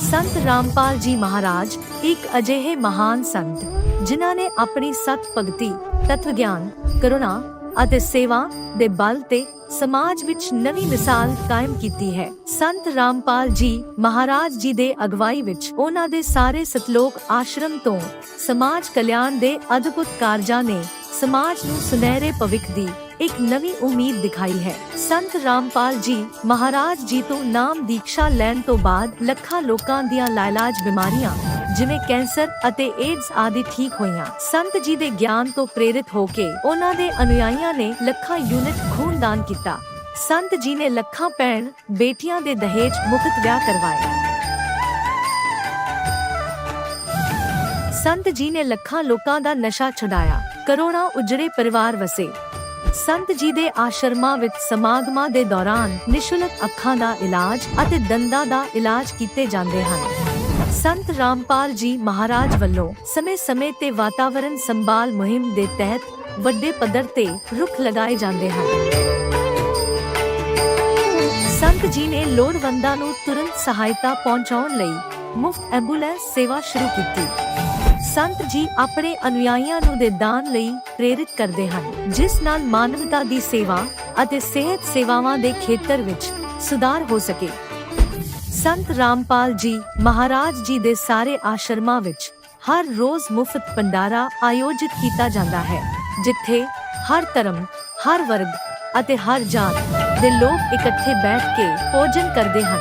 संत रामपाल जी महाराज एक अजिहे महान संत जिन्हां ने अपनी सत भगती तत्व ज्ञान करुणा ਅਤੇ सेवा ਦੇ बल ਤੇ समाज विच नवी मिसाल कायम कीती है। संत रामपाल जी महाराज जी दे अगवाई विच उन्हां दे सारे सतलोक आश्रम तो समाज कल्याण दे अद्भुत कारजां ने समाज नूं सुनहरे भविख दी एक नवी उम्मीद दिखाई है। संत रामपाल जी महाराज जी तो नाम दीक्षा लैण तो बाद ਲੱਖਾਂ लोकां दियां लाइलाज बीमारियां जिवें कैंसर ਅਤੇ एड्स आदि ठीक होईयां। संत जी दे ज्ञान तो प्रेरित होके उन्हां दे अनुयायियां ने ਲੱਖਾਂ यूनिट खून दान किया। संत जी ने ਲੱਖਾਂ भैण बेटियां दे दहेज मुफ्त विआह करवाए। संत जी ने ਲੱਖਾਂ लोकां दा नशा छुड़ाया, करोड़ां उजड़े परिवार वसे। संत जी दे आश्रमां विच समागमां दे दौरान निशुल्क अखां दा इलाज ਅਤੇ दंदां दा इलाज कीते जांदे हन। संत रामपाल जी महाराज ਵੱਲੋਂ ਸਮੇਂ-ਸਮੇਂ ਤੇ ਵਾਤਾਵਰਣ ਸੰਭਾਲ ਮੁਹਿੰਮ ਦੇ ਤਹਿਤ ਵੱਡੇ ਪੱਧਰ ਤੇ ਰੁੱਖ ਲਗਾਏ ਜਾਂਦੇ ਹਨ। ਸੰਤ ਜੀ ਨੇ ਲੋੜਵੰਦਾਂ ਨੂੰ ਤੁਰੰਤ ਸਹਾਇਤਾ ਪਹੁੰਚਾਉਣ ਲਈ ਮੁਫਤ ਐਂਬੂਲੈਂਸ ਸੇਵਾ ਸ਼ੁਰੂ ਕੀਤੀ। संत जी अपने अनुयायियों ਨੂੰ ਦੇ ਦਾਨ ਲਈ ਪ੍ਰੇਰਿਤ ਕਰਦੇ ਹਨ, ਜਿਸ ਨਾਲ ਮਾਨਵਤਾ ਦੀ ਸੇਵਾ ਅਤੇ ਸਿਹਤ ਸੇਵਾਵਾਂ ਦੇ ਖੇਤਰ ਵਿੱਚ ਸੁਧਾਰ ਹੋ ਸਕੇ। संत रामपाल जी महाराज जी दे सारे आश्रमां विच हर रोज मुफ्त भंडारा आयोजित किया जाता है, जिथे हर धर्म, हर वर्ग ਅਤੇ हर जात दे लोग इकट्ठे बैठ के भोजन करते हैं।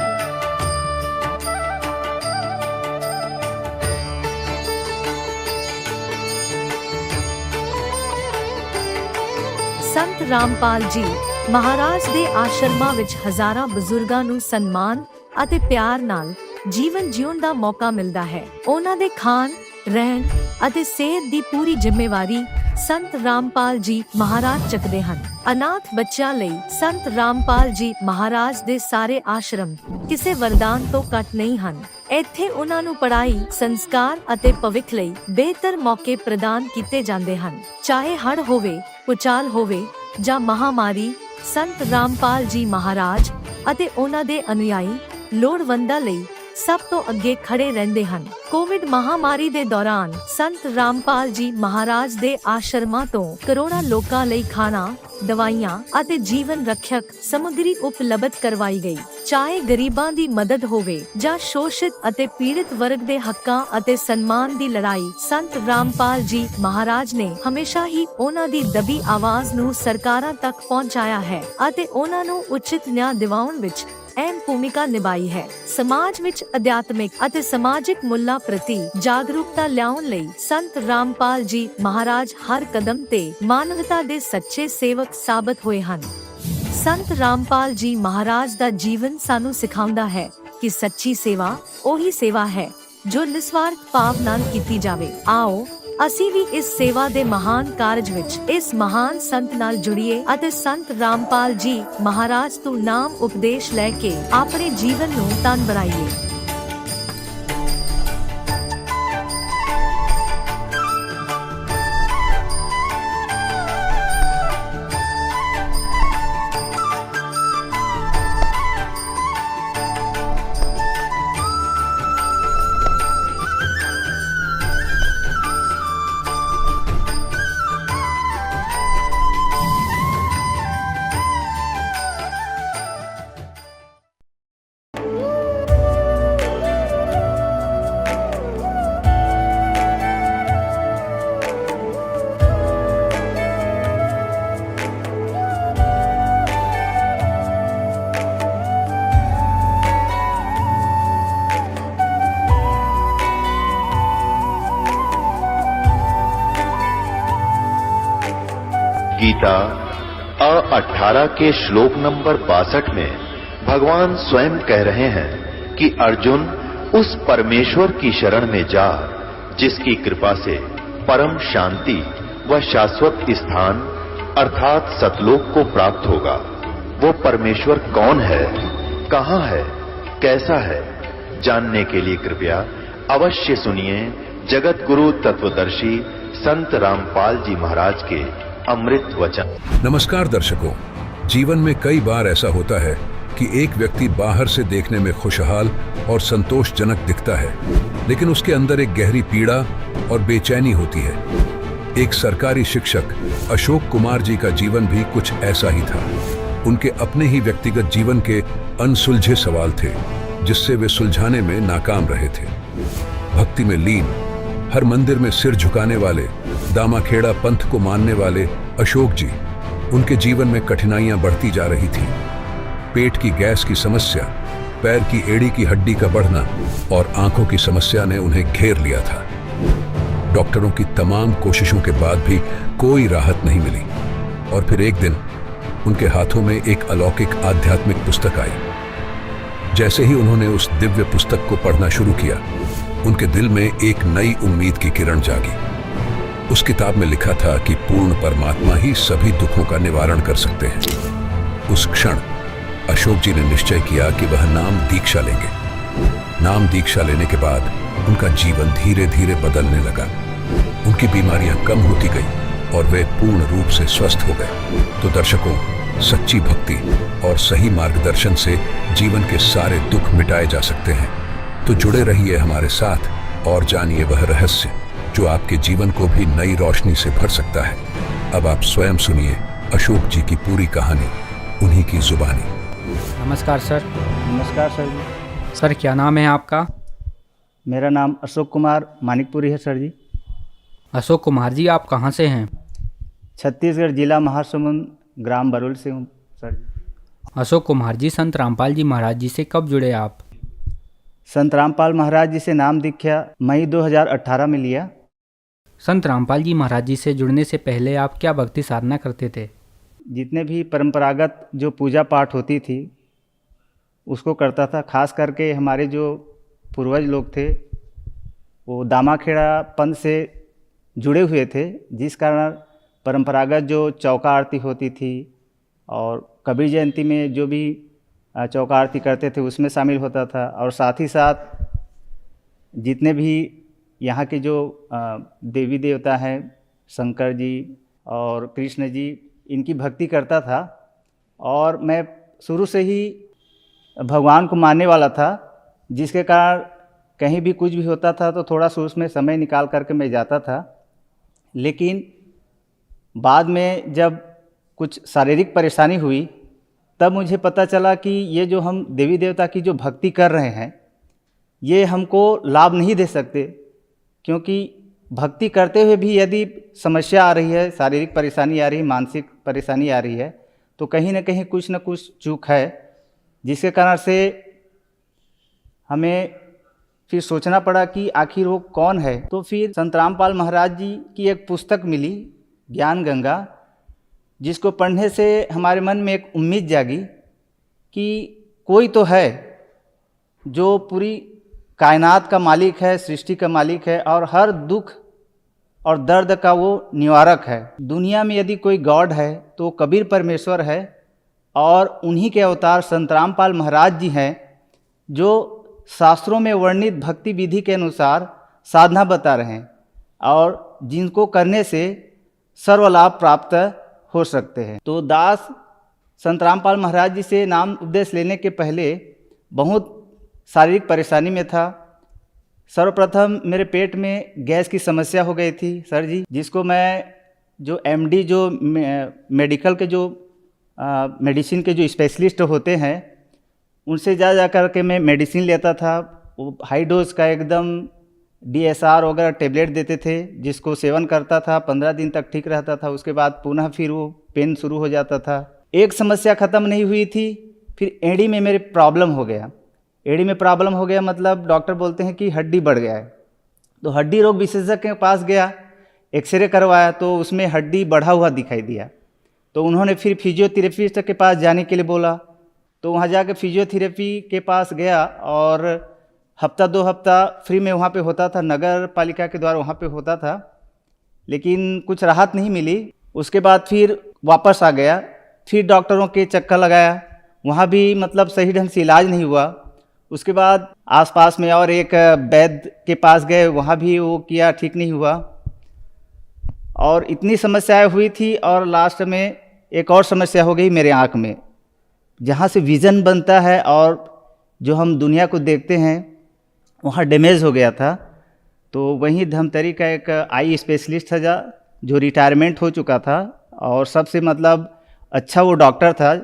संत रामपाल जी महाराज दे आश्रमां विच हजारां बजुर्गां नूं सन्मान ਅਤੇ ਪਿਆਰ ਨਾਲ ਜੀਵਨ ਜਿਉਣ ਦਾ ਮੌਕਾ ਮਿਲਦਾ ਹੈ। ਉਹਨਾਂ ਦੇ ਖਾਣ, ਰਹਿਣ ਅਤੇ ਸਿਹਤ ਦੀ ਪੂਰੀ ਜ਼ਿੰਮੇਵਾਰੀ ਸੰਤ ਰਾਮਪਾਲ ਜੀ ਮਹਾਰਾਜ ਚੱਕਦੇ ਹਨ। ਅਨਾਥ ਬੱਚਿਆਂ ਲਈ ਸੰਤ ਰਾਮਪਾਲ ਜੀ ਮਹਾਰਾਜ ਦੇ ਸਾਰੇ ਆਸ਼ਰਮ ਕਿਸੇ ਵਰਦਾਨ ਤੋਂ ਘੱਟ ਨਹੀਂ ਹਨ। ਇੱਥੇ ਉਹਨਾਂ ਨੂੰ ਪੜ੍ਹਾਈ, ਸੰਸਕਾਰ ਅਤੇ ਭਵਿੱਖ ਲਈ ਬਿਹਤਰ ਮੌਕੇ ਪ੍ਰਦਾਨ ਕੀਤੇ ਜਾਂਦੇ ਹਨ। ਚਾਹੇ ਹੜ੍ਹ ਹੋਵੇ, ਭੂਚਾਲ ਹੋਵੇ ਜਾਂ ਮਹਾਮਾਰੀ, ਸੰਤ ਰਾਮਪਾਲ ਜੀ ਮਹਾਰਾਜ ਅਤੇ ਉਹਨਾਂ ਦੇ ਅਨੁਯਾਈ ਲੋੜਵੰਦਾਂ ਲਈ ਸਭ ਤੋਂ ਅੱਗੇ ਖੜੇ ਰਹਿੰਦੇ ਹਨ। ਕੋਵਿਡ ਮਹਾਮਾਰੀ ਦੇ ਦੌਰਾਨ ਸੰਤ ਰਾਮਪਾਲ ਜੀ ਮਹਾਰਾਜ ਦੇ ਆਸ਼ਰਮਾਂ ਤੋਂ ਕਰੋੜਾਂ ਲੋਕਾਂ ਲਈ ਖਾਣਾ, ਦਵਾਈਆਂ ਅਤੇ ਜੀਵਨ ਰੱਖਿਅਕ ਸਮੱਗਰੀ ਉਪਲਬਧ ਕਰਵਾਈ ਗਈ। ਚਾਹੇ ਗਰੀਬਾਂ ਦੀ ਮਦਦ ਹੋਵੇ ਜਾਂ ਸ਼ੋਸ਼ਿਤ ਅਤੇ ਪੀੜਿਤ ਵਰਗ ਦੇ ਹੱਕਾਂ ਅਤੇ ਸਨਮਾਨ ਦੀ ਲੜਾਈ, ਸੰਤ ਰਾਮਪਾਲ ਜੀ ਮਹਾਰਾਜ ਨੇ ਹਮੇਸ਼ਾ ਹੀ ਉਹਨਾਂ ਦੀ ਦਬੀ ਆਵਾਜ਼ ਨੂੰ ਸਰਕਾਰਾਂ ਤੱਕ ਪਹੁੰਚਾਇਆ ਹੈ ਅਤੇ ਉਹਨਾਂ ਨੂੰ ਉਚਿਤ ਨਿਆਂ ਦਿਵਾਉਣ ਵਿੱਚ ਅਹਿਮ ਭੂਮਿਕਾ ਨਿਭਾਈ ਹੈ। ਸਮਾਜ ਵਿੱਚ ਅਧਿਆਤਮਿਕ ਅਤੇ ਸਮਾਜਿਕ ਮੁੱਲਾਂ ਪ੍ਰਤੀ ਜਾਗਰੂਕਤਾ ਲਿਆਉਣ ਲਈ ਸੰਤ ਰਾਮਪਾਲ ਜੀ ਮਹਾਰਾਜ ਹਰ ਕਦਮ ਤੇ ਮਾਨਵਤਾ ਦੇ ਸੱਚੇ ਸੇਵਕ ਸਾਬਤ ਹੋਏ ਹਨ। ਸੰਤ ਰਾਮਪਾਲ ਜੀ ਮਹਾਰਾਜ ਦਾ ਜੀਵਨ ਸਾਨੂੰ ਸਿਖਾਉਂਦਾ ਹੈ ਕਿ ਸੱਚੀ ਸੇਵਾ ਉਹੀ ਸੇਵਾ ਹੈ ਜੋ ਨਿਸਵਾਰਥ ਭਾਵ ਨਾਲ ਕੀਤੀ ਜਾਵੇ। ਆਓ ਅਸੀਂ ਵੀ ਇਸ ਸੇਵਾ ਦੇ ਮਹਾਨ ਕਾਰਜ ਵਿੱਚ ਇਸ ਮਹਾਨ ਸੰਤ ਨਾਲ ਜੁੜੀਏ ਅਤੇ ਸੰਤ ਰਾਮਪਾਲ ਜੀ ਮਹਾਰਾਜ ਤੋਂ ਨਾਮ ਉਪਦੇਸ਼ ਲੈ ਕੇ ਆਪਣੇ ਜੀਵਨ ਨੂੰ ਧਨ ਬਣਾਈਏ। गीता 18 के श्लोक नंबर 62 में भगवान स्वयं कह रहे हैं कि अर्जुन उस परमेश्वर की शरण में जा जिसकी कृपा से परम शांति व शाश्वत स्थान अर्थात सतलोक को प्राप्त होगा। वो परमेश्वर कौन है, कहां है, कैसा है, जानने के लिए कृपया अवश्य सुनिए जगत गुरु तत्वदर्शी संत रामपाल जी महाराज के अमृत वचन। नमस्कार दर्शकों, जीवन में कई बार ऐसा होता है कि एक व्यक्ति बाहर से देखने में खुशहाल और संतोषजनक दिखता है, लेकिन उसके अंदर एक गहरी पीड़ा और बेचैनी होती है। एक सरकारी शिक्षक अशोक कुमार जी का जीवन भी कुछ ऐसा ही था। उनके अपने ही व्यक्तिगत जीवन के अनसुलझे सवाल थे, जिससे वे सुलझाने में नाकाम रहे थे। भक्ति में लीन, हर मंदिर में सिर झुकाने वाले, दामाखेड़ा पंथ को मानने वाले अशोक जी, उनके जीवन में कठिनाइयां बढ़ती जा रही थीं। पेट की गैस की समस्या, पैर की एड़ी की हड्डी का बढ़ना और आंखों की समस्या ने उन्हें घेर लिया था। डॉक्टरों की तमाम कोशिशों के बाद भी कोई राहत नहीं मिली और फिर एक दिन उनके हाथों में एक अलौकिक आध्यात्मिक पुस्तक आई। जैसे ही उन्होंने उस दिव्य पुस्तक को पढ़ना शुरू किया, उनके दिल में एक नई उम्मीद की किरण जागी। उस किताब में लिखा था कि पूर्ण परमात्मा ही सभी दुखों का निवारण कर सकते हैं। उस क्षण अशोक जी ने निश्चय किया कि वह नाम दीक्षा लेंगे। नाम दीक्षा लेने के बाद उनका जीवन धीरे धीरे बदलने लगा। उनकी बीमारियां कम होती गई और वे पूर्ण रूप से स्वस्थ हो गए। तो दर्शकों, सच्ची भक्ति और सही मार्गदर्शन से जीवन के सारे दुख मिटाए जा सकते हैं। तो जुड़े रहिए हमारे साथ और जानिए वह रहस्य जो आपके जीवन को भी नई रोशनी से भर सकता है। अब आप स्वयं सुनिए अशोक जी की पूरी कहानी, उन्हीं की जुबानी। नमस्कार सर। नमस्कार सर जी। सर क्या नाम है आपका? मेरा नाम अशोक कुमार मानिकपुरी है सर जी। अशोक कुमार जी, आप कहाँ से हैं? छत्तीसगढ़ जिला महासमुंद, ग्राम बरुल से हूँ सर जी। अशोक कुमार जी, संत रामपाल जी महाराज जी से कब जुड़े आप? संत रामपाल महाराज जी से नाम दीक्षा मई 2018 में लिया। संत रामपाल जी महाराज जी से जुड़ने से पहले आप क्या भक्ति साधना करते थे? जितने भी परंपरागत जो पूजा पाठ होती थी उसको करता था। खास करके हमारे जो पूर्वज लोग थे वो दामाखेड़ा पंथ से जुड़े हुए थे, जिस कारण परंपरागत जो चौका आरती होती थी और कबीर जयंती में जो भी चौका आरती करते थे उसमें शामिल होता था। और साथ ही साथ जितने भी यहाँ के जो देवी देवता हैं, शंकर जी और कृष्ण जी, इनकी भक्ति करता था। और मैं शुरू से ही भगवान को मानने वाला था, जिसके कारण कहीं भी कुछ भी होता था तो थोड़ा सा उसमें समय निकाल करके मैं जाता था। लेकिन बाद में जब कुछ शारीरिक परेशानी हुई तब मुझे पता चला कि ये जो हम देवी देवता की जो भक्ति कर रहे हैं ये हमको लाभ नहीं दे सकते, क्योंकि भक्ति करते हुए भी यदि समस्या आ रही है, शारीरिक परेशानी आ रही है, मानसिक परेशानी आ रही है, तो कहीं ना कहीं कुछ न कुछ चूक है, जिसके कारण से हमें फिर सोचना पड़ा कि आखिर वो कौन है। तो फिर संत रामपाल महाराज जी की एक पुस्तक मिली, ज्ञान गंगा, जिसको पढ़ने से हमारे मन में एक उम्मीद जागी कि कोई तो है जो पूरी कायनात का मालिक है, सृष्टि का मालिक है और हर दुख और दर्द का वो निवारक है। दुनिया में यदि कोई गॉड है तो कबीर परमेश्वर है और उन्हीं के अवतार संत रामपाल महाराज जी हैं, जो शास्त्रों में वर्णित भक्ति विधि के अनुसार साधना बता रहे हैं और जिनको करने से सर्वलाभ प्राप्त हो सकते हैं। तो दास संत रामपाल महाराज जी से नाम उपदेश लेने के पहले बहुत शारीरिक परेशानी में था। सर्वप्रथम मेरे पेट में गैस की समस्या हो गई थी सर जी, जिसको मैं जो एमडी जो मेडिकल के जो मेडिसिन के जो स्पेशलिस्ट होते हैं उनसे जा कर के मैं मेडिसिन लेता था। वो हाई डोज का एकदम DSR वगैरह टेबलेट देते थे, जिसको सेवन करता था, 15 दिन तक ठीक रहता था, उसके बाद पुनः फिर वो पेन शुरू हो जाता था। एक समस्या ख़त्म नहीं हुई थी, फिर एड़ी में मेरे प्रॉब्लम हो गया। एड़ी में प्रॉब्लम हो गया मतलब डॉक्टर बोलते हैं कि हड्डी बढ़ गया है। तो हड्डी रोग विशेषज्ञ के पास गया, एक्सरे करवाया तो उसमें हड्डी बढ़ा हुआ दिखाई दिया। तो उन्होंने फिर फिजियोथेरेपिस्ट के पास जाने के लिए बोला। तो वहाँ जाकर फिजियोथेरेपी के पास गया और हफ्ता 2 हफ्ता फ्री में वहाँ पे होता था, नगर पालिका के द्वारा वहाँ पे होता था, लेकिन कुछ राहत नहीं मिली। उसके बाद फिर वापस आ गया, फिर डॉक्टरों के चक्कर लगाया, वहाँ भी मतलब सही ढंग से इलाज नहीं हुआ। उसके बाद आसपास में और एक वैद्य के पास गए, वहाँ भी वो किया, ठीक नहीं हुआ। और इतनी समस्याएं हुई थी और लास्ट में एक और समस्या हो गई मेरे आँख में। जहाँ से विज़न बनता है और जो हम दुनिया को देखते हैं वहाँ डैमेज हो गया था। तो वहीं धमतरी का एक आई स्पेशलिस्ट था जो रिटायरमेंट हो चुका था और सबसे मतलब अच्छा वो डॉक्टर था।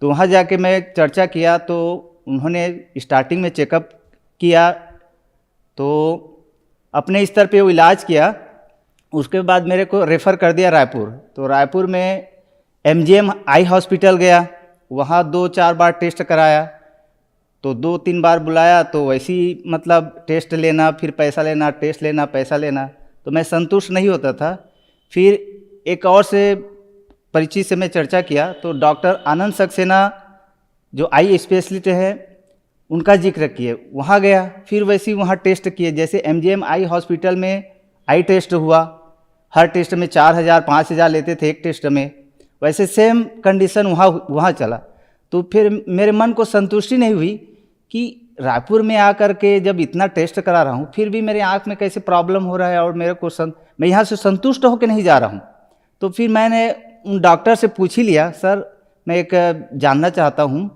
तो वहाँ जाके मैं चर्चा किया तो उन्होंने स्टार्टिंग में चेकअप किया, तो अपने स्तर पे वो इलाज किया। उसके बाद मेरे को रेफ़र कर दिया रायपुर। तो रायपुर में MGM आई हॉस्पिटल गया, वहाँ 2-4 बार टेस्ट कराया। तो 2-3 बार बुलाया तो वैसे ही मतलब टेस्ट लेना, फिर पैसा लेना, टेस्ट लेना, पैसा लेना, तो मैं संतुष्ट नहीं होता था। फिर एक और से परिचित से मैं चर्चा किया तो डॉक्टर आनंद सक्सेना जो आई स्पेशलिस्ट है उनका जिक्र किए, वहाँ गया। फिर वैसे ही वहाँ टेस्ट किए, जैसे MGM आई हॉस्पिटल में आई टेस्ट हुआ, हर टेस्ट में 4,000-5,000 लेते थे एक टेस्ट में, वैसे सेम कंडीशन वहाँ चला। तो फिर मेरे मन को संतुष्टि नहीं हुई कि रायपुर में आकर के जब इतना टेस्ट करा रहा हूँ फिर भी मेरे आँख में कैसे प्रॉब्लम हो रहा है और मेरे को मैं यहाँ से संतुष्ट होकर नहीं जा रहा हूँ। तो फिर मैंने उन डॉक्टर से पूछ ही लिया, सर मैं एक जानना चाहता हूँ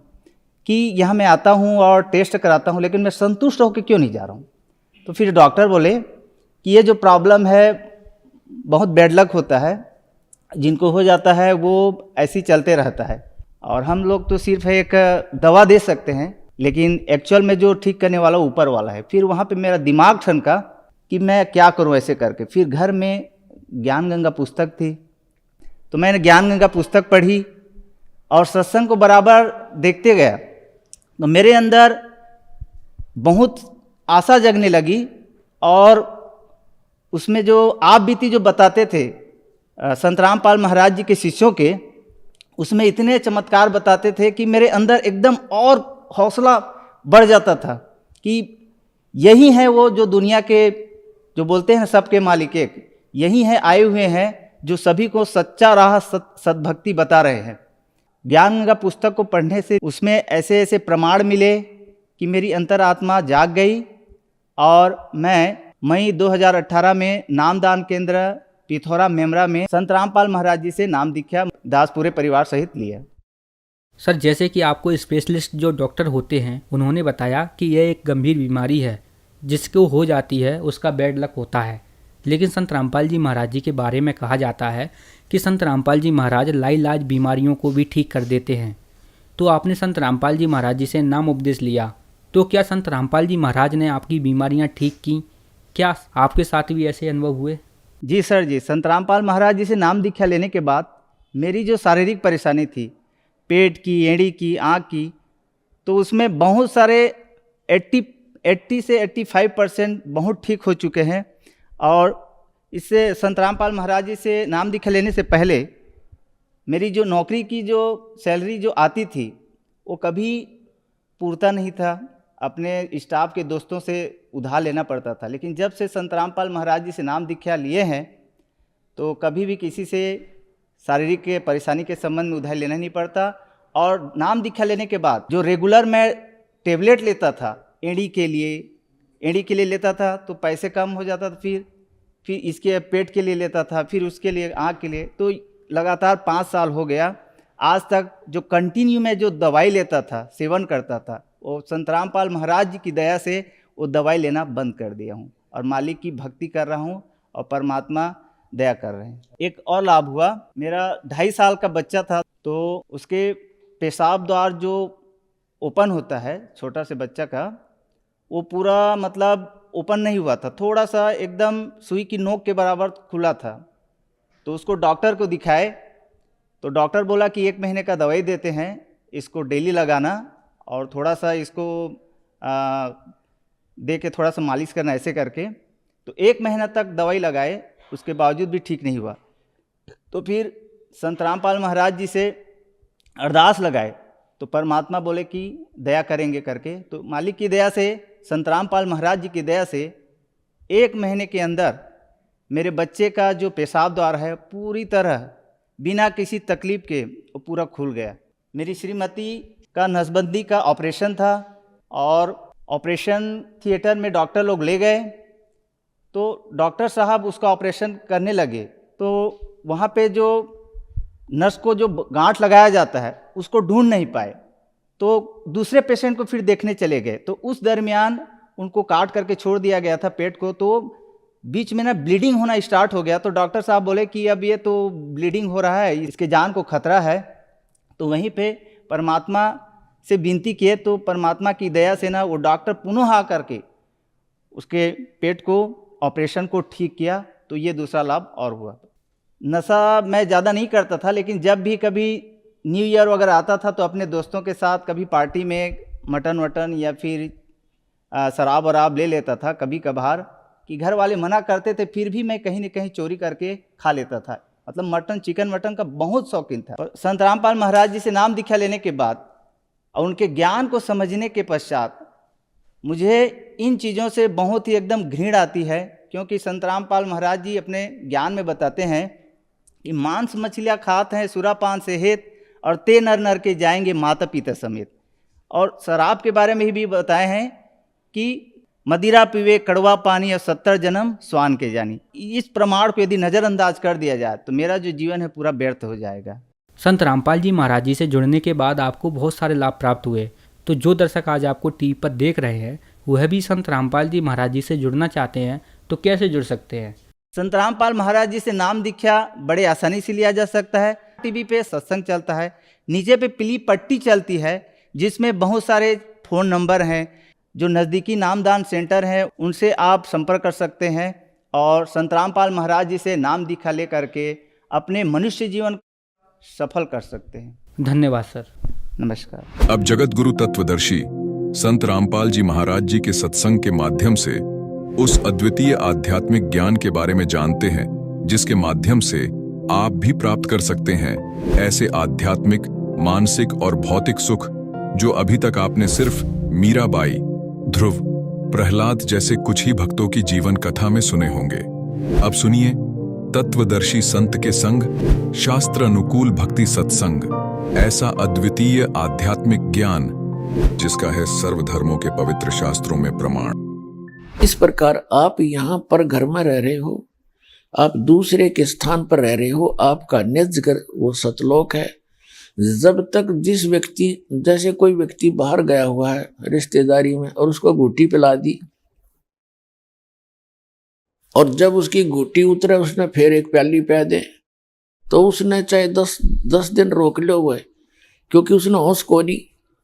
कि यहाँ मैं आता हूँ और टेस्ट कराता हूँ लेकिन मैं संतुष्ट होकर क्यों नहीं जा रहा हूँ। तो फिर डॉक्टर बोले कि ये जो प्रॉब्लम है बहुत बैड लक होता है, जिनको हो जाता है वो ऐसे ही चलते रहता है और हम लोग तो सिर्फ एक दवा दे सकते हैं, लेकिन एक्चुअल में जो ठीक करने वाला ऊपर वाला है। फिर वहाँ पे मेरा दिमाग ठनका कि मैं क्या करूँ ऐसे करके। फिर घर में ज्ञान गंगा पुस्तक थी तो मैंने ज्ञान गंगा पुस्तक पढ़ी और सत्संग को बराबर देखते गया। तो मेरे अंदर बहुत आशा जगने लगी और उसमें जो आप बीती जो बताते थे संत रामपाल महाराज जी के शिष्यों के, उसमें इतने चमत्कार बताते थे कि मेरे अंदर एकदम और हौसला बढ़ जाता था कि यही है वो जो दुनिया के जो बोलते हैं सबके मालिक एक, यही है आए हुए हैं जो सभी को सच्चा राह सद्भक्ति बता रहे हैं। ज्ञान गंगा पुस्तक को पढ़ने से उसमें ऐसे ऐसे प्रमाण मिले कि मेरी अंतरात्मा जाग गई और मैं मई 2018 में नामदान केंद्र पिथौरा मेमरा में संत रामपाल महाराज जी से नाम दीक्षा दास पूरे परिवार सहित लिया। सर, जैसे कि आपको स्पेशलिस्ट जो डॉक्टर होते हैं उन्होंने बताया कि यह एक गंभीर बीमारी है, जिसको हो जाती है उसका बैड लक होता है, लेकिन संत रामपाल जी महाराज जी के बारे में कहा जाता है कि संत रामपाल जी महाराज लाइलाज बीमारियों को भी ठीक कर देते हैं। तो आपने संत रामपाल जी महाराज जी से नाम उपदेश लिया, तो क्या संत रामपाल जी महाराज ने आपकी बीमारियां ठीक की? क्या आपके साथ भी ऐसे अनुभव हुए? जी सर जी, संत रामपाल महाराज जी से नाम दीक्षा लेने के बाद मेरी जो शारीरिक परेशानी थी, पेट की, एड़ी की, आँख की, तो उसमें बहुत सारे 80 से 85% बहुत ठीक हो चुके हैं। और इससे संत रामपाल महाराज जी से नाम दीक्षा लेने से पहले मेरी जो नौकरी की जो सैलरी जो आती थी वो कभी पूरता नहीं था, अपने स्टाफ के दोस्तों से उधार लेना पड़ता था। लेकिन जब से संत रामपाल महाराज जी से नाम दीक्षा लिए हैं तो कभी भी किसी से शारीरिक के परेशानी के संबंध में उधार लेना नहीं पड़ता। और नाम दीक्षा लेने के बाद जो रेगुलर मैं टेबलेट लेता था एड़ी के लिए लेता था तो पैसे कम हो जाता था, फिर इसके पेट के लिए लेता था, फिर उसके लिए आँख के लिए, तो लगातार 5 साल हो गया। आज तक जो कंटिन्यू में जो दवाई लेता था, सेवन करता था, वो संत रामपाल महाराज जी की दया से वो दवाई लेना बंद कर दिया हूँ और मालिक की भक्ति कर रहा हूँ और परमात्मा दया कर रहे हैं। एक और लाभ हुआ, मेरा 2.5 साल का बच्चा था तो उसके पेशाब द्वार जो ओपन होता है छोटा से बच्चा का, वो पूरा मतलब ओपन नहीं हुआ था, थोड़ा सा एकदम सुई की नोक के बराबर खुला था। तो उसको डॉक्टर को दिखाए तो डॉक्टर बोला कि 1 महीने का दवाई देते हैं, इसको डेली लगाना और थोड़ा सा इसको दे के थोड़ा सा मालिश करना, ऐसे करके। तो 1 महीना तक दवाई लगाए, उसके बावजूद भी ठीक नहीं हुआ। तो फिर संत रामपाल महाराज जी से अरदास लगाए तो परमात्मा बोले कि दया करेंगे करके। तो मालिक की दया से, संत रामपाल महाराज जी की दया से 1 महीने के अंदर मेरे बच्चे का जो पेशाब द्वार है पूरी तरह बिना किसी तकलीफ के वो पूरा खुल गया। मेरी श्रीमती का नसबंदी का ऑपरेशन था और ऑपरेशन थिएटर में डॉक्टर लोग ले गए तो डॉक्टर साहब उसका ऑपरेशन करने लगे तो वहाँ पे जो नस को जो गांठ लगाया जाता है उसको ढूंढ नहीं पाए। तो दूसरे पेशेंट को फिर देखने चले गए। तो उस दरमियान उनको काट करके छोड़ दिया गया था पेट को, तो बीच में ना ब्लीडिंग होना स्टार्ट हो गया। तो डॉक्टर साहब बोले कि अब ये तो ब्लीडिंग हो रहा है, इसके जान को खतरा है। तो वहीं पे परमात्मा से विनती किए, तो परमात्मा की दया से ना वो डॉक्टर पुनः आ करके उसके पेट को ऑपरेशन को ठीक किया। तो ये दूसरा लाभ और हुआ। नशा मैं ज़्यादा नहीं करता था, लेकिन जब भी कभी न्यू ईयर वगैरह आता था तो अपने दोस्तों के साथ कभी पार्टी में मटन वटन या फिर शराब वराब ले लेता था कभी कभार, कि घर वाले मना करते थे फिर भी मैं कहीं न कहीं चोरी करके खा लेता था। मतलब मटन चिकन मटन का बहुत शौकीन था। और संत रामपाल महाराज जी से नाम दीक्षा लेने के बाद और उनके ज्ञान को समझने के पश्चात मुझे इन चीज़ों से बहुत ही एकदम घृण आती है, क्योंकि संत रामपाल महाराज जी अपने ज्ञान में बताते हैं कि मांस मछलियाँ खाते हैं सुरापान से हेत, और ते नर नर के जाएंगे माता पिता समेत। और शराब के बारे में भी बताए हैं कि मदिरा पीवे कड़वा पानी और 70 जन्म स्वान के जानी। इस प्रमाण को यदि नज़रअंदाज कर दिया जाए तो मेरा जो जीवन है पूरा व्यर्थ हो जाएगा। संत रामपाल जी महाराज जी से जुड़ने के बाद आपको बहुत सारे लाभ प्राप्त हुए। तो जो दर्शक आज आपको टीवी पर देख रहे हैं वह भी संत रामपाल जी महाराज जी से जुड़ना चाहते हैं, तो कैसे जुड़ सकते हैं? संत रामपाल महाराज जी से नाम दीक्षा बड़े आसानी से लिया जा सकता है। टीवी पे सत्संग चलता है, नीचे पे पीली पट्टी चलती है जिसमें बहुत सारे फ़ोन नंबर हैं। जो नज़दीकी नामदान सेंटर हैं उनसे आप संपर्क कर सकते हैं और संत रामपाल महाराज जी से नाम दीक्षा ले करके अपने मनुष्य जीवन सफल कर सकते हैं। धन्यवाद सर। नमस्कार। अब जगत गुरु तत्वदर्शी संत रामपाल जी महाराज जी के सत्संग के माध्यम से उस अद्वितीय आध्यात्मिक ज्ञान के बारे में जानते हैं जिसके माध्यम से आप भी प्राप्त कर सकते हैं ऐसे आध्यात्मिक, मानसिक और भौतिक सुख जो अभी तक आपने सिर्फ मीराबाई, ध्रुव, प्रहलाद जैसे कुछ ही भक्तों की जीवन कथा में सुने होंगे। अब सुनिए तत्वदर्शी संत के संग शास्त्र अनुकूल भक्ति सत्संग, ऐसा अद्वितीय आध्यात्मिक ज्ञान जिसका है सर्वधर्मों के पवित्र शास्त्रों में प्रमाण। इस प्रकार आप यहाँ पर घर में रह रहे हो, आप दूसरे के स्थान पर रह रहे हो, आपका निज घर वो सतलोक है। जब तक जिस व्यक्ति, जैसे कोई व्यक्ति बाहर गया हुआ है रिश्तेदारी में और उसको घूटी पिला दी, और जब उसकी घूटी उतरे उसने फिर एक प्याली पिला दे, तो उसने चाहे 10 दिन रोक लो हुए, क्योंकि उसने होश को नहीं,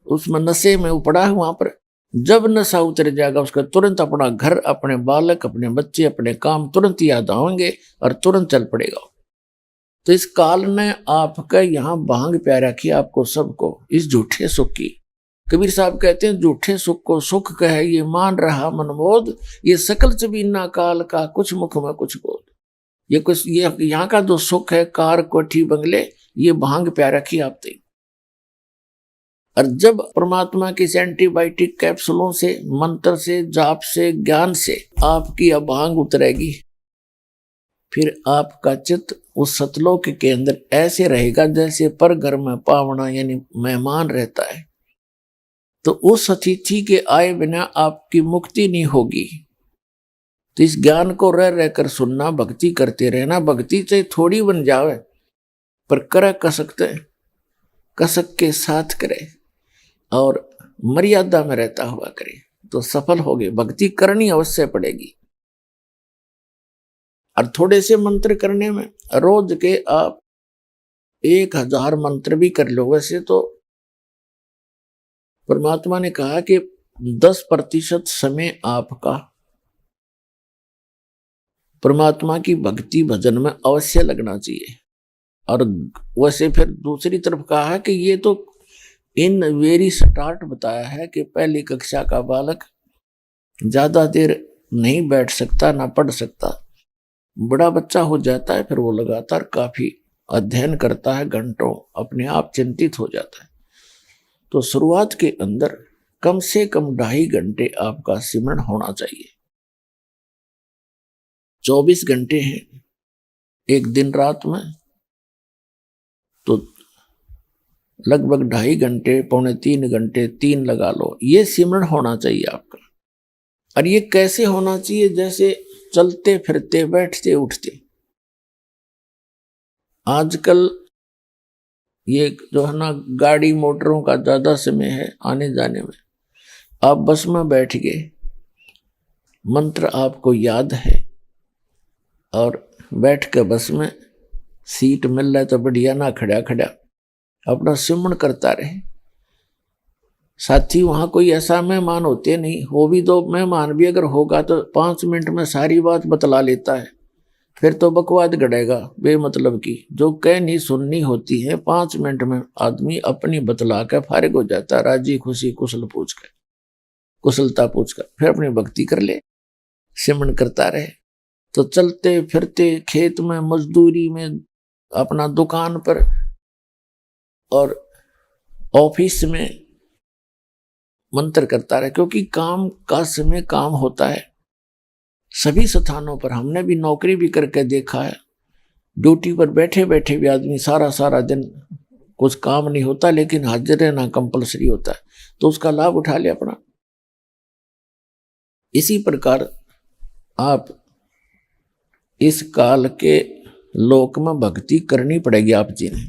उसमें नशे में उपड़ा है। वहां पर जब नशा उतर जाएगा उसका तुरंत अपना घर, अपने बालक, अपने बच्चे, अपने काम तुरंत याद आएंगे और तुरंत चल पड़ेगा। तो इस काल ने आपका यहाँ भांग प्या रखी आपको सबको इस झूठे सुख की। कबीर साहब कहते हैं झूठे सुख को सुख कहे ये मान रहा मनमोद, ये सकल चबीना काल का कुछ मुख में कुछ बोध। ये कुछ ये यहाँ का जो सुख है, कार कोठी बंगले, ये भांग प्या रखी आपने। और जब परमात्मा की एंटीबायोटिक कैप्सूलों से, मंत्र से, जाप से, ज्ञान से आपकी अभांग उतरेगी, फिर आपका चित्त उस सतलोक के अंदर ऐसे रहेगा जैसे पर घर में पावना यानी मेहमान रहता है। तो उस अतिथि के आए बिना आपकी मुक्ति नहीं होगी। तो इस ज्ञान को रह रहकर सुनना, भक्ति करते रहना। भक्ति चाहे थोड़ी बन जावे पर कर कसकते, कसक के साथ करे और मर्यादा में रहता हुआ करे तो सफल होगे। भक्ति करनी अवश्य पड़ेगी। और थोड़े से मंत्र करने में रोज के आप 1000 मंत्र भी कर लो। वैसे तो परमात्मा ने कहा कि 10% समय आपका परमात्मा की भक्ति भजन में अवश्य लगना चाहिए। और वैसे फिर दूसरी तरफ कहा है कि ये तो इन वेरी स्टार्ट बताया है कि पहली कक्षा का बालक ज्यादा देर नहीं बैठ सकता, ना पढ़ सकता। बड़ा बच्चा हो जाता है फिर वो लगातार काफी अध्ययन करता है, घंटों अपने आप चिंतित हो जाता है। तो शुरुआत के अंदर कम से कम 2.5 घंटे आपका सिमरन होना चाहिए। 24 घंटे हैं एक दिन रात में, तो लगभग 2.5 घंटे, 2.25 घंटे, 3 लगा लो, ये सिमरन होना चाहिए आपका। और ये कैसे होना चाहिए? जैसे चलते फिरते, बैठते उठते। आजकल ये जो है ना गाड़ी मोटरों का ज़्यादा समय है आने जाने में, आप बस में बैठ गए, मंत्र आपको याद है और बैठ के बस में सीट मिल रहा है तो बढ़िया, ना खड़ा खड़ा अपना सिमरन करता रहे। साथी वहाँ कोई ऐसा मेहमान होते नहीं, हो भी दो मेहमान भी अगर होगा तो 5 मिनट में सारी बात बतला लेता है, फिर तो बकवाद गड़ेगा बेमतलब की, जो कहनी सुननी होती है 5 मिनट में आदमी अपनी बतला के फारिग हो जाता, राजी खुशी कुशलता पूछ कर फिर अपनी भक्ति कर ले, सिमरन करता रहे। तो चलते फिरते खेत में, मजदूरी में, अपना दुकान पर और ऑफिस में मंत्र करता रहे, क्योंकि काम का समय काम होता है सभी स्थानों पर। हमने भी नौकरी भी करके देखा है, ड्यूटी पर बैठे बैठे भी आदमी सारा दिन कुछ काम नहीं होता, लेकिन हाजिर रहना कंपलसरी होता है, तो उसका लाभ उठा ले अपना। इसी प्रकार आप इस काल के लोक में भक्ति करनी पड़ेगी आप जी ने।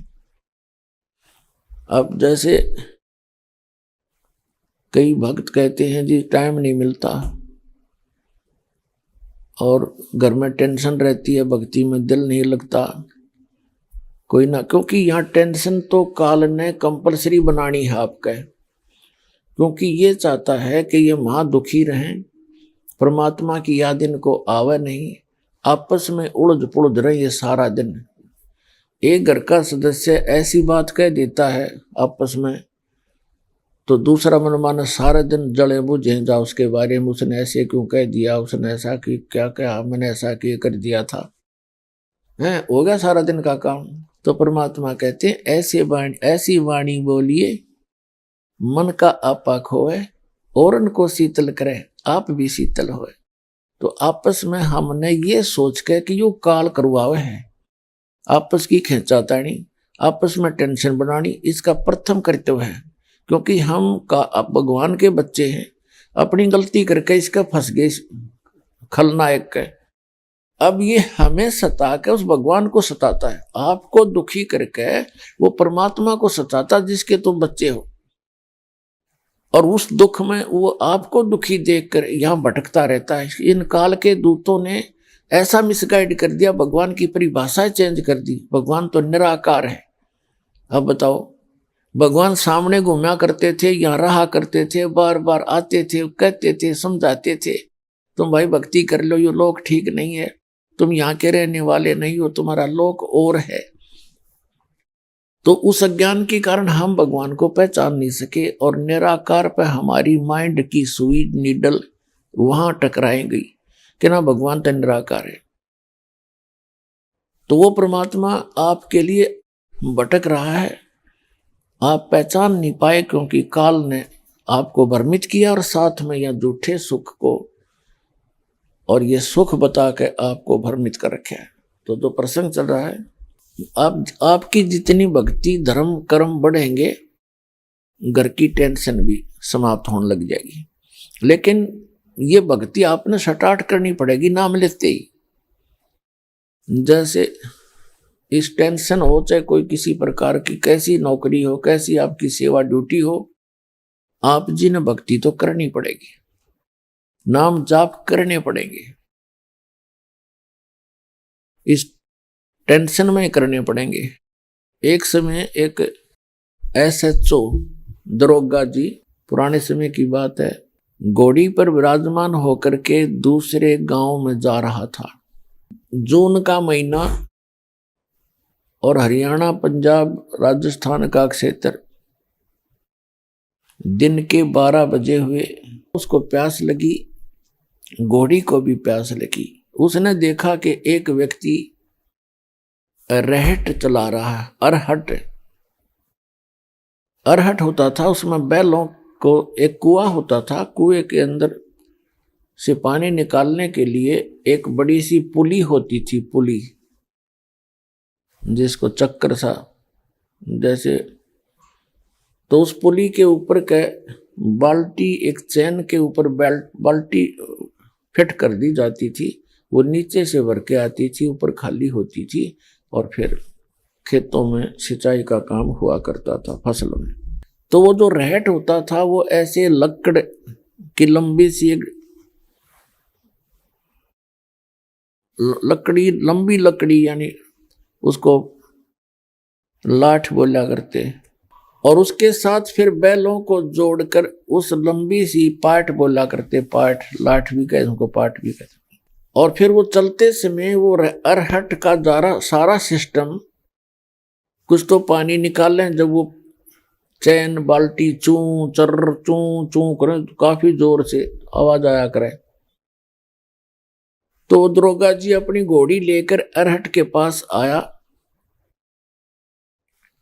अब जैसे कई भक्त कहते हैं जी टाइम नहीं मिलता और घर में टेंशन रहती है, भक्ति में दिल नहीं लगता, कोई ना, क्योंकि यहाँ टेंशन तो काल ने कंपलसरी बनानी है आपका, क्योंकि ये चाहता है कि ये महा दुखी रहें, परमात्मा की याद इनको आवे नहीं, आपस में उलझ पुलझ रहे ये सारा दिन। एक घर का सदस्य ऐसी बात कह देता है आपस में, तो दूसरा मनमाना सारा दिन जले बुझे जा उसके बारे में, उसने ऐसे क्यों कह दिया, उसने ऐसा कि क्या कहा, मैंने ऐसा क्यों कर दिया था, है हो गया सारा दिन का काम। तो परमात्मा कहते हैं ऐसी वाणी बोलिए मन का आपा खोए, और उनको शीतल करे आप भी शीतल होए। तो आपस में हमने ये सोच के कि यो काल करवावे हैं, आपस की खींचातानी, आपस में टेंशन बनानी, इसका प्रथम कर्तव्य है, क्योंकि हम का अब भगवान के बच्चे हैं, अपनी गलती करके इसका फंस गए खलनायक के। अब ये हमें सता के उस भगवान को सताता है, आपको दुखी करके वो परमात्मा को सताता जिसके तुम बच्चे हो, और उस दुख में वो आपको दुखी देखकर यहाँ भटकता रहता है। इन काल के दूतों ने ऐसा मिसगाइड कर दिया, भगवान की परिभाषा चेंज कर दी। भगवान तो निराकार है। अब बताओ, भगवान सामने घूमा करते थे, यहाँ रहा करते थे, बार बार आते थे, कहते थे, समझाते थे, तुम भाई भक्ति कर लो, ये लोक ठीक नहीं है, तुम यहाँ के रहने वाले नहीं हो, तुम्हारा लोक और है। तो उस अज्ञान के कारण हम भगवान को पहचान नहीं सके, और निराकार पे हमारी माइंड की सुई नीडल वहां टकराई गई कि ना भगवान तो निराकार है। तो वो परमात्मा आपके लिए भटक रहा है, आप पहचान नहीं पाए, क्योंकि काल ने आपको भ्रमित किया और साथ में यह झूठे सुख को और ये सुख बता के आपको भ्रमित कर रखा है। तो जो प्रसंग चल रहा है, आपकी जितनी भक्ति धर्म कर्म बढ़ेंगे, घर की टेंशन भी समाप्त होने लग जाएगी। लेकिन ये भक्ति आपने स्टार्ट करनी पड़ेगी नाम लेते ही। जैसे इस टेंशन हो, चाहे कोई किसी प्रकार की कैसी नौकरी हो, कैसी आपकी सेवा ड्यूटी हो, आप जी ने भक्ति तो करनी पड़ेगी, नाम जाप करने पड़ेंगे, इस टेंशन में करने पड़ेंगे। एक समय एक SHO दरोगा जी, पुराने समय की बात है, घोड़ी पर विराजमान होकर के दूसरे गांव में जा रहा था। जून का महीना और हरियाणा, पंजाब, राजस्थान का क्षेत्र, दिन के 12 बजे हुए। उसको प्यास लगी, घोड़ी को भी प्यास लगी। उसने देखा कि एक व्यक्ति रहट चला रहा है, अरहट होता था, उसमें बैलों को एक कुआं होता था, कुएं के अंदर से पानी निकालने के लिए एक बड़ी सी पुली होती थी, पुली जिसको चक्कर सा जैसे, तो उस पुली के ऊपर के बाल्टी, एक चैन के ऊपर बाल्टी फिट कर दी जाती थी, वो नीचे से भर के आती थी, ऊपर खाली होती थी, और फिर खेतों में सिंचाई का काम हुआ करता था, फसलों में। तो वो जो रहट होता था वो ऐसे लकड़ की लंबी सी एक लकड़ी, लंबी लकड़ी, यानी उसको लाठ बोला करते, और उसके साथ फिर बैलों को जोड़कर उस लंबी सी पाट बोला करते, पाट, लाठ भी कहते उनको, पाट भी कहते। और फिर वो चलते समय वो अरहट का सारा सिस्टम, कुछ तो पानी निकालें, जब वो चैन बाल्टी चूं चूं करें, काफी जोर से आवाज आया करे, तो दरोगा जी अपनी घोड़ी लेकर अरहट के पास आया।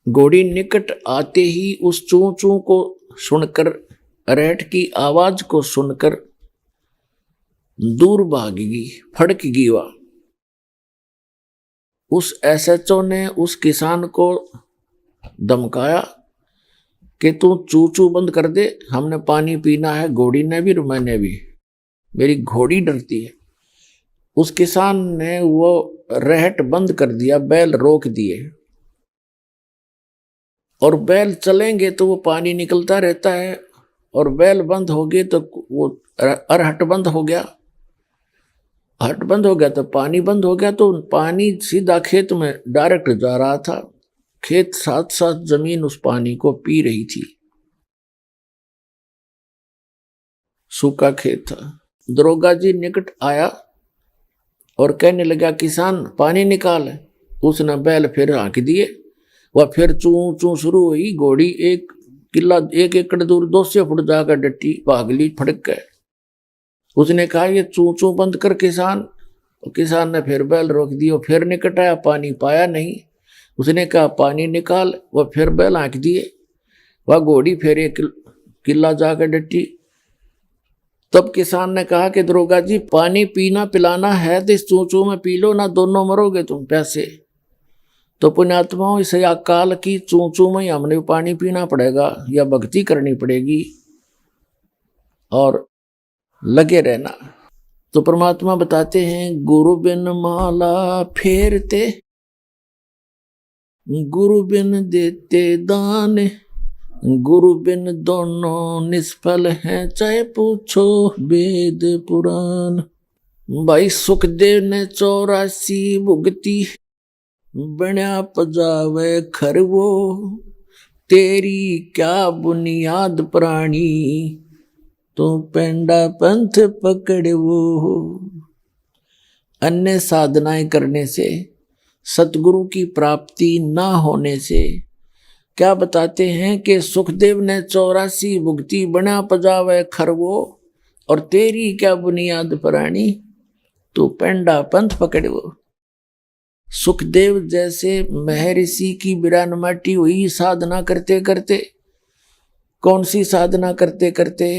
घोड़ी निकट आते ही उस चूं चूं को सुनकर, अरहट की आवाज को सुनकर दूर भागेगी, फड़केगी वह। उस एसएचओ ने उस किसान को धमकाया कि तू चू चू बंद कर दे, हमने पानी पीना है, घोड़ी ने भी और मैंने भी, मेरी घोड़ी डरती है। उस किसान ने वो रहट बंद कर दिया, बैल रोक दिए, और बैल चलेंगे तो वो पानी निकलता रहता है, और बैल बंद हो गए तो वो अरहट बंद हो गया। हट बंद हो गया तो पानी बंद हो गया, तो पानी सीधा खेत में डायरेक्ट जा रहा था। खेत साथ साथ जमीन उस पानी को पी रही थी, सूखा खेत था। दरोगा जी निकट आया और कहने लगा, किसान पानी निकाल। उसने बैल फिर हाँक दिए, वह फिर चूं चूं शुरू हुई। घोड़ी 1 एकड़ दूर 200 फुट जाकर डटी, भाग ली, फड़क गए। उसने कहा, ये चूं चूं बंद कर किसान। और किसान ने फिर बैल रोक दिया, फिर निकट आया, पानी पाया नहीं। उसने कहा, पानी निकाल। वह फिर बैल हाँक दिए, वह घोड़ी फिर 1 किला जाकर डटी। तब किसान ने कहा कि दरोगा जी, पानी पीना पिलाना है तो इस चूं चूं में पी लो ना, दोनों मरोगे तुम प्यासे। तो पुण्यात्माओं, इस अकाल की चूं चूं में हमने पानी पीना पड़ेगा या भक्ति करनी पड़ेगी और लगे रहना। तो परमात्मा बताते हैं, गुरु बिन माला फेरते, गुरु बिन देते दान, गुरु बिन दोनों निष्फल हैं, चाहे पूछो वेद पुराण। भाई सुखदेव ने 84 भुगती, बण्या पजावे खरवो, तेरी क्या बुनियाद प्राणी, तो पेंडा पंथ पकड़वो। अन्य साधनाएं करने से, सतगुरु की प्राप्ति ना होने से, क्या बताते हैं कि सुखदेव ने 84 भुगती, बना पजावे खरवो, और तेरी क्या बुनियाद प्राणी, तो पेंडा पंथ पकड़वो। सुखदेव जैसे महर्षि की विरानमाटी हुई साधना करते करते। कौन सी साधना करते करते?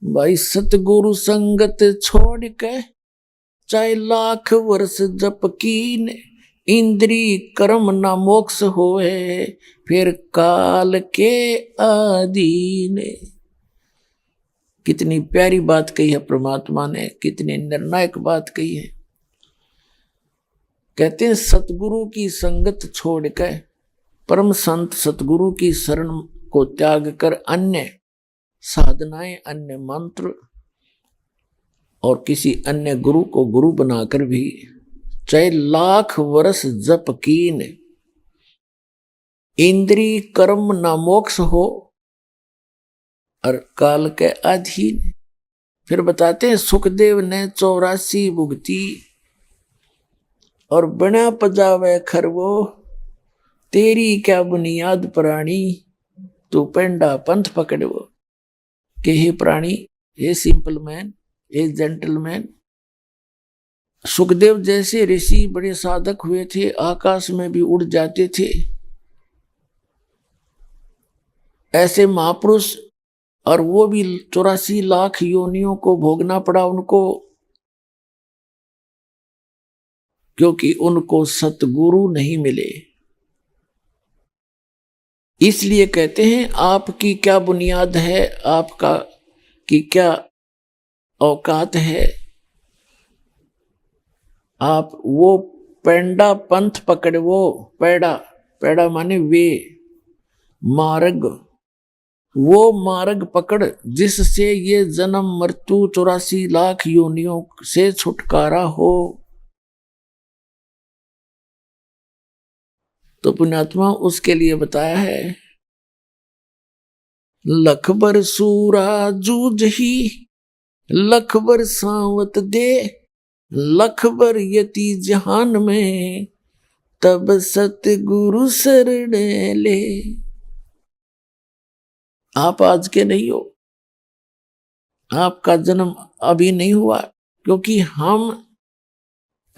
भाई सतगुरु संगत छोड़ के, चाहे लाख वर्ष जप कीन, इंद्री कर्म ना मोक्ष होए, फिर काल के अधीन। कितनी प्यारी बात कही है परमात्मा ने, कितनी निर्णायक बात कही है। कहते हैं सतगुरु की संगत छोड़ के, परम संत सतगुरु की शरण को त्याग कर अन्य साधनाएं, अन्य मंत्र और किसी अन्य गुरु को गुरु बनाकर भी चाहे लाख वर्ष जप कीन, इंद्री कर्म न मोक्ष हो और काल के अधीन। फिर बताते हैं सुखदेव ने 84 भुगती और बना पजावे खरवो, तेरी क्या बुनियाद प्राणी, तू पेंडा पंथ पकड़वो। कि हे प्राणी, हे सिंपल मैन, हे जेंटलमैन। सुखदेव जैसे ऋषि बड़े साधक हुए थे, आकाश में भी उड़ जाते थे। ऐसे महापुरुष, और वो भी 84 लाख योनियों को भोगना पड़ा उनको, क्योंकि उनको सतगुरु नहीं मिले। इसलिए कहते हैं आपकी क्या बुनियाद है, आपका की क्या औकात है, आप वो पेंडा पंथ पकड़ वो, पैड़ा, पैड़ा माने वे, मार्ग, वो मार्ग पकड़ जिससे ये जन्म मृत्यु 84 लाख योनियों से छुटकारा हो। तो पुण्यात्मा उसके लिए बताया है, लख बर सूरा जूझ ही लख बर सांवत दे, लख बर यति जहान में तब सतगुरु शरण ले। आप आज के नहीं हो, आपका जन्म अभी नहीं हुआ, क्योंकि हम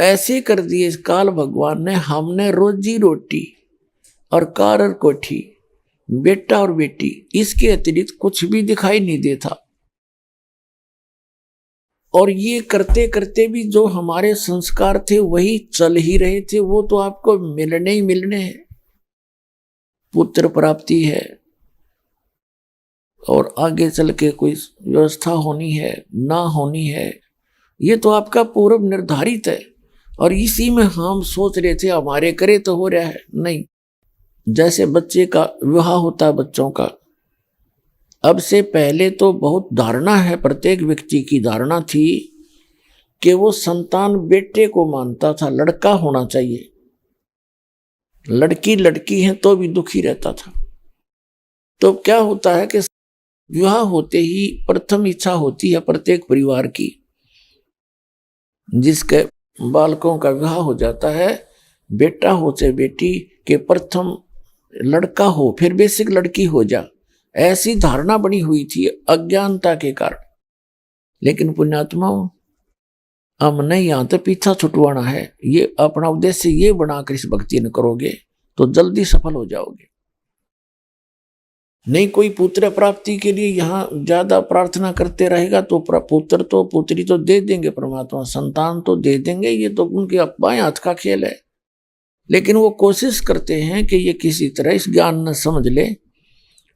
ऐसे कर दिए इस काल भगवान ने, हमने रोजी रोटी और कार कोठी, बेटा और बेटी, इसके अतिरिक्त कुछ भी दिखाई नहीं देता। और ये करते करते भी जो हमारे संस्कार थे वही चल ही रहे थे, वो तो आपको मिलने ही मिलने हैं। पुत्र प्राप्ति है और आगे चल के कोई व्यवस्था होनी है ना होनी है, ये तो आपका पूर्व निर्धारित है। और इसी में हम सोच रहे थे हमारे करे तो हो रहा है, नहीं। जैसे बच्चे का विवाह होता है बच्चों का, अब से पहले तो बहुत धारणा है, प्रत्येक व्यक्ति की धारणा थी कि वो संतान बेटे को मानता था, लड़का होना चाहिए, लड़की लड़की है तो भी दुखी रहता था। तो क्या होता है कि विवाह होते ही प्रथम इच्छा होती है प्रत्येक परिवार की, जिसके बालकों का विवाह हो जाता है, बेटा हो चाहे बेटी, के प्रथम लड़का हो फिर बेसिक लड़की हो जा, ऐसी धारणा बनी हुई थी अज्ञानता के कारण। लेकिन पुण्यात्माओं, हमने यहां तो पीछा छुटवाना है, ये अपना उद्देश्य ये बनाकर इस भक्ति न करोगे तो जल्दी सफल हो जाओगे। नहीं कोई पुत्र प्राप्ति के लिए यहाँ ज्यादा प्रार्थना करते रहेगा तो पुत्र तो पुत्री तो दे देंगे परमात्मा, संतान तो दे देंगे, ये तो उनके बाएं हाथ का खेल है। लेकिन वो कोशिश करते हैं कि ये किसी तरह इस ज्ञान न समझ ले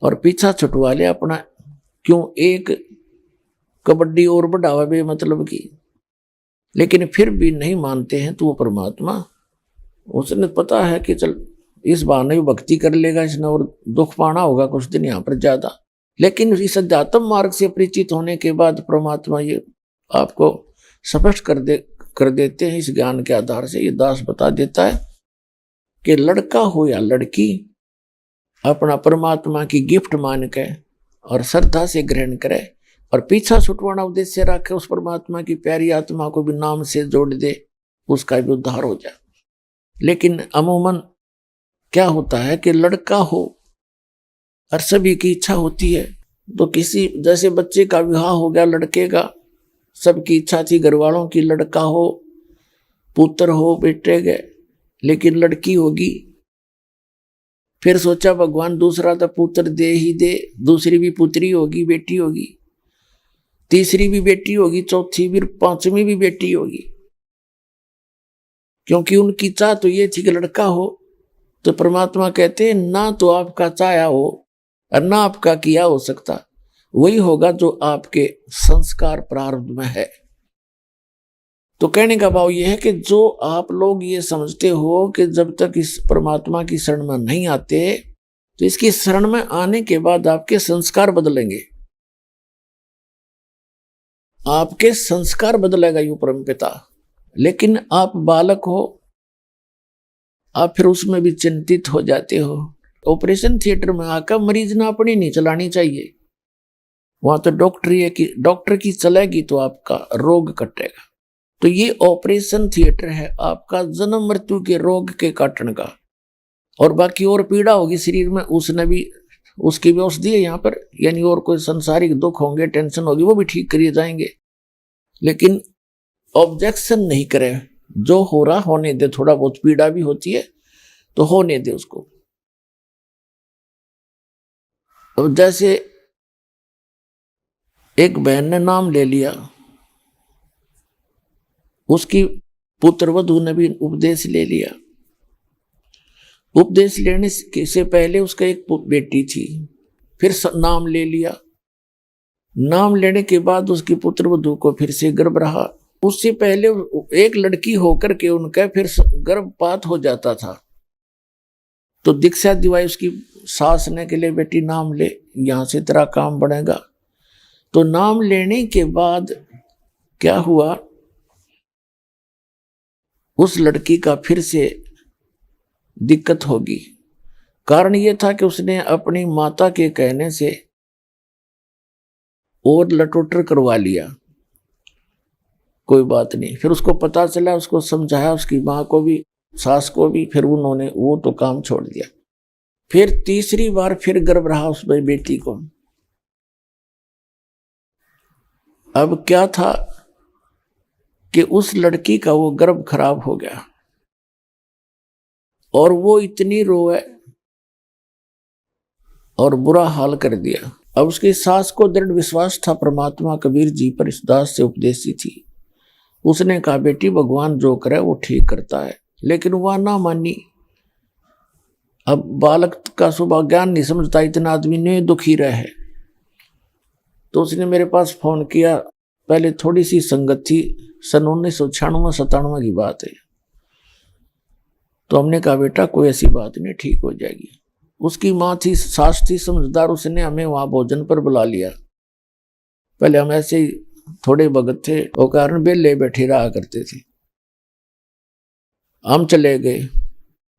और पीछा छुटवा ले अपना, क्यों एक कबड्डी और बढ़ावा बे मतलब की। लेकिन फिर भी नहीं मानते हैं तो वो परमात्मा, उसने पता है कि चल इस बहाने भी भक्ति कर लेगा इसने और दुख पाना होगा कुछ दिन यहाँ पर ज्यादा। लेकिन इस अध्यात्म मार्ग से परिचित होने के बाद परमात्मा ये आपको स्पष्ट कर देते हैं इस ज्ञान के आधार से। ये दास बता देता है कि लड़का हो या लड़की अपना परमात्मा की गिफ्ट मान के और श्रद्धा से ग्रहण करे और पीछा छुटवाना उद्देश्य रखे, उस परमात्मा की प्यारी आत्मा को भी नाम से जोड़ दे, उसका भी उद्धार हो जाए। लेकिन अमूमन क्या होता है कि लड़का हो और सभी की इच्छा होती है, तो किसी जैसे बच्चे का विवाह हो गया लड़के का, सबकी इच्छा थी घर वालों की लड़का हो, पुत्र हो, बेटे गए, लेकिन लड़की होगी। फिर सोचा भगवान दूसरा तो पुत्र दे ही दे, दूसरी भी पुत्री होगी, बेटी होगी, तीसरी भी बेटी होगी, चौथी भी, पांचवी भी बेटी होगी, क्योंकि उनकी चाह तो ये थी कि लड़का हो। तो परमात्मा कहते हैं ना तो आपका चाहा हो और ना आपका किया हो सकता, वही होगा जो आपके संस्कार प्रारब्ध में है। तो कहने का भाव यह है कि जो आप लोग ये समझते हो कि जब तक इस परमात्मा की शरण में नहीं आते तो इसकी शरण में आने के बाद आपके संस्कार बदलेंगे, आपके संस्कार बदलेगा यूं परमपिता। लेकिन आप बालक हो, आप फिर उसमें भी चिंतित हो जाते हो। ऑपरेशन थिएटर में आकर मरीज ने अपनी नहीं चलानी चाहिए, वहां तो डॉक्टर की चलेगी तो आपका रोग कटेगा। तो ये ऑपरेशन थिएटर है आपका जन्म मृत्यु के रोग के काटने का, और बाकी और पीड़ा होगी शरीर में उसने भी उसकी भी औषधि है यहाँ पर, यानी और कोई संसारिक दुख होंगे, टेंशन होगी, वो भी ठीक करिए जाएंगे। लेकिन ऑब्जेक्शन नहीं करे, जो हो रहा होने दे, थोड़ा बहुत पीड़ा भी होती है तो होने दे उसको। अब जैसे एक बहन ने नाम ले लिया, उसकी पुत्र वधू ने भी उपदेश ले लिया। उपदेश लेने से पहले उसका एक बेटी थी, फिर नाम ले लिया, नाम लेने के बाद उसकी पुत्र वधू को फिर से गर्भ रहा, उससे पहले एक लड़की होकर के उनका फिर गर्भपात हो जाता था। तो दीक्षा दिवाई उसकी सास ने के लिए, बेटी नाम ले, यहां से तेरा काम बढ़ेगा। तो नाम लेने के बाद क्या हुआ, उस लड़की का फिर से दिक्कत होगी। कारण यह था कि उसने अपनी माता के कहने से और लटोटर करवा लिया। कोई बात नहीं, फिर उसको पता चला, उसको समझाया, उसकी माँ को भी सास को भी, फिर उन्होंने वो तो काम छोड़ दिया। फिर तीसरी बार फिर गर्भ रहा उस बेटी को। अब क्या था कि उस लड़की का वो गर्भ खराब हो गया और वो इतनी रोए और बुरा हाल कर दिया। अब उसकी सास को दृढ़ विश्वास था परमात्मा कबीर जी पर, इस दास से उपदेशी थी। उसने कहा बेटी भगवान जो करे वो ठीक करता है, लेकिन वह ना मानी। अब बालक का स्वभाव ज्ञान नहीं समझता, इतना आदमी ने दुखी रहे। तो उसने मेरे पास फोन किया, पहले थोड़ी सी संगत थी, सन 1996-97 की बात है। तो हमने कहा बेटा कोई ऐसी बात नहीं, ठीक हो जाएगी। उसकी माँ थी, सास थी समझदार, उसने हमें वहां भोजन पर बुला लिया। पहले हम ऐसे ही थोड़े भगत थे, वो कारण बेले बैठे रहा करते थे। हम चले गए,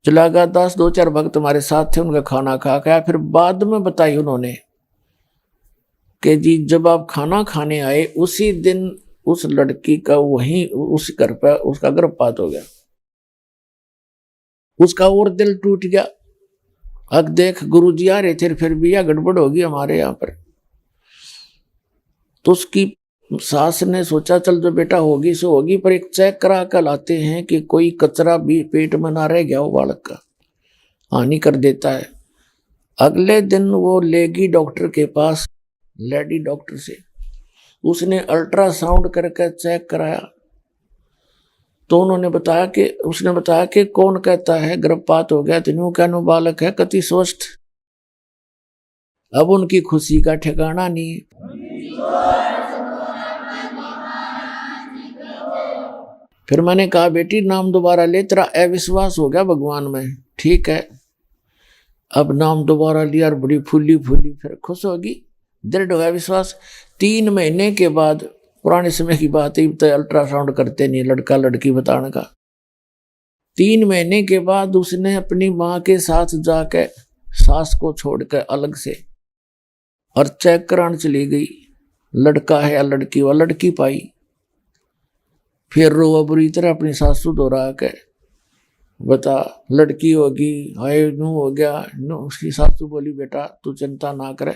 चला गया 2-4 भक्त हमारे साथ थे, उनका खाना खा गया। फिर बाद में बताई उन्होंने कि जी जब आप खाना खाने आए उसी दिन उस लड़की का वहीं उस घर पर उसका गर्भपात हो गया। उसका और दिल टूट गया। अब देख गुरुजी आ रहे थे, फिर भी यह गड़बड़ होगी हमारे यहाँ पर। तो उसकी सास ने सोचा चल जो बेटा होगी सो होगी, पर एक चेक करा कर लाते हैं कि कोई कचरा भी पेट में ना रह गया हो, बालक का हानि कर देता है। अगले दिन वो लेगी डॉक्टर के पास, लेडी डॉक्टर से, उसने अल्ट्रासाउंड करके चेक कराया। तो उन्होंने बताया कि उसने बताया कि कौन कहता है गर्भपात हो गया, तीनों क्या बालक है कति स्वस्थ। अब उनकी खुशी का ठिकाना नहीं। फिर मैंने कहा बेटी नाम दोबारा ले, तेरा अविश्वास हो गया भगवान में, ठीक है। अब नाम दोबारा लिया और बड़ी फूली फूली फिर खुश होगी, दृढ़ हो गया विश्वास। 3 महीने के बाद, पुराने समय की बात है तो अल्ट्रासाउंड करते नहीं लड़का लड़की बताने का, 3 महीने के बाद उसने अपनी माँ के साथ जाकर सास को छोड़कर अलग से और चेक कराने चली गई, लड़का है या लड़की, वह लड़की पाई। फिर रोआ बुरी तरह अपनी सासू दोहरा के, बता लड़की होगी, हाय नू हो गया नू। उसकी सासू बोली बेटा तू चिंता ना करे,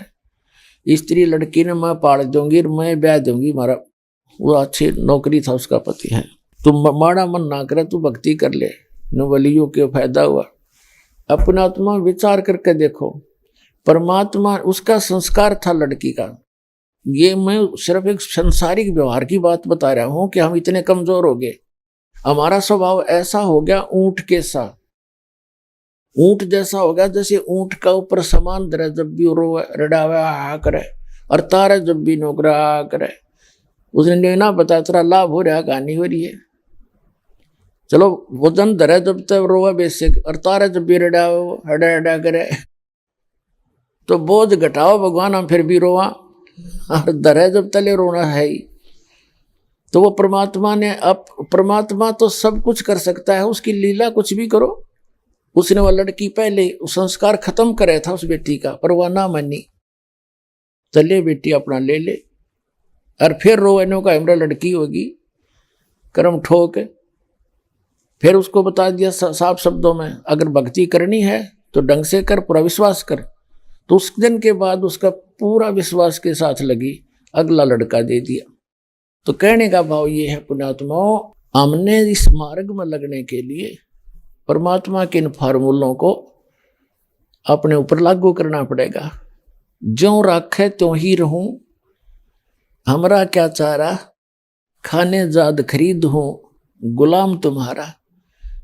स्त्री लड़की ने मैं पाल दूंगी, मैं ब्याह दूंगी, मारा वो अच्छी नौकरी था उसका पति है, तुम माड़ा मन ना करे, तू भक्ति कर ले, न वलियों के फायदा हुआ। अपना आत्मा विचार करके देखो, परमात्मा उसका संस्कार था लड़की का। ये मैं सिर्फ एक संसारिक व्यवहार की बात बता रहा हूं कि हम इतने कमजोर हो गए, हमारा स्वभाव ऐसा हो गया ऊंट के साथ, ऊंट जैसा हो गया जैसे ऊंट का ऊपर सामान धरे जब भी रोवे रडावे आ करे, और तारे जब भी नौकरा आ करे। उसने ना बताया तेरा लाभ हो रहा कहानी हो रही है, चलो वजन धरे जब तक रोवे बेसिक, और तारे जब भी रडावे हडा हडा करे, तो बोझ घटाओ भगवान हम फिर भी रोवा, और धरे जब तले रोना है ही। तो वो परमात्मा ने, अब परमात्मा तो सब कुछ कर सकता है, उसकी लीला कुछ भी करो। उसने वह लड़की पहले संस्कार खत्म करे था उस बेटी का, पर वह ना मानी, चले बेटी अपना ले ले, और फिर रोनो का हमरा लड़की होगी, कर्म ठोक। फिर उसको बता दिया साफ शब्दों में, अगर भक्ति करनी है तो ढंग से कर, पूरा विश्वास कर। तो उस दिन के बाद उसका पूरा विश्वास के साथ लगी, अगला लड़का दे दिया। तो कहने का भाव ये है पुण्यात्माओं, हमने इस मार्ग में लगने के लिए परमात्मा के इन फार्मूलों को अपने ऊपर लागू करना पड़ेगा। ज्यों राखे त्यों ही रहूं, हमरा क्या चारा, खाने जाद खरीद हूं गुलाम तुम्हारा।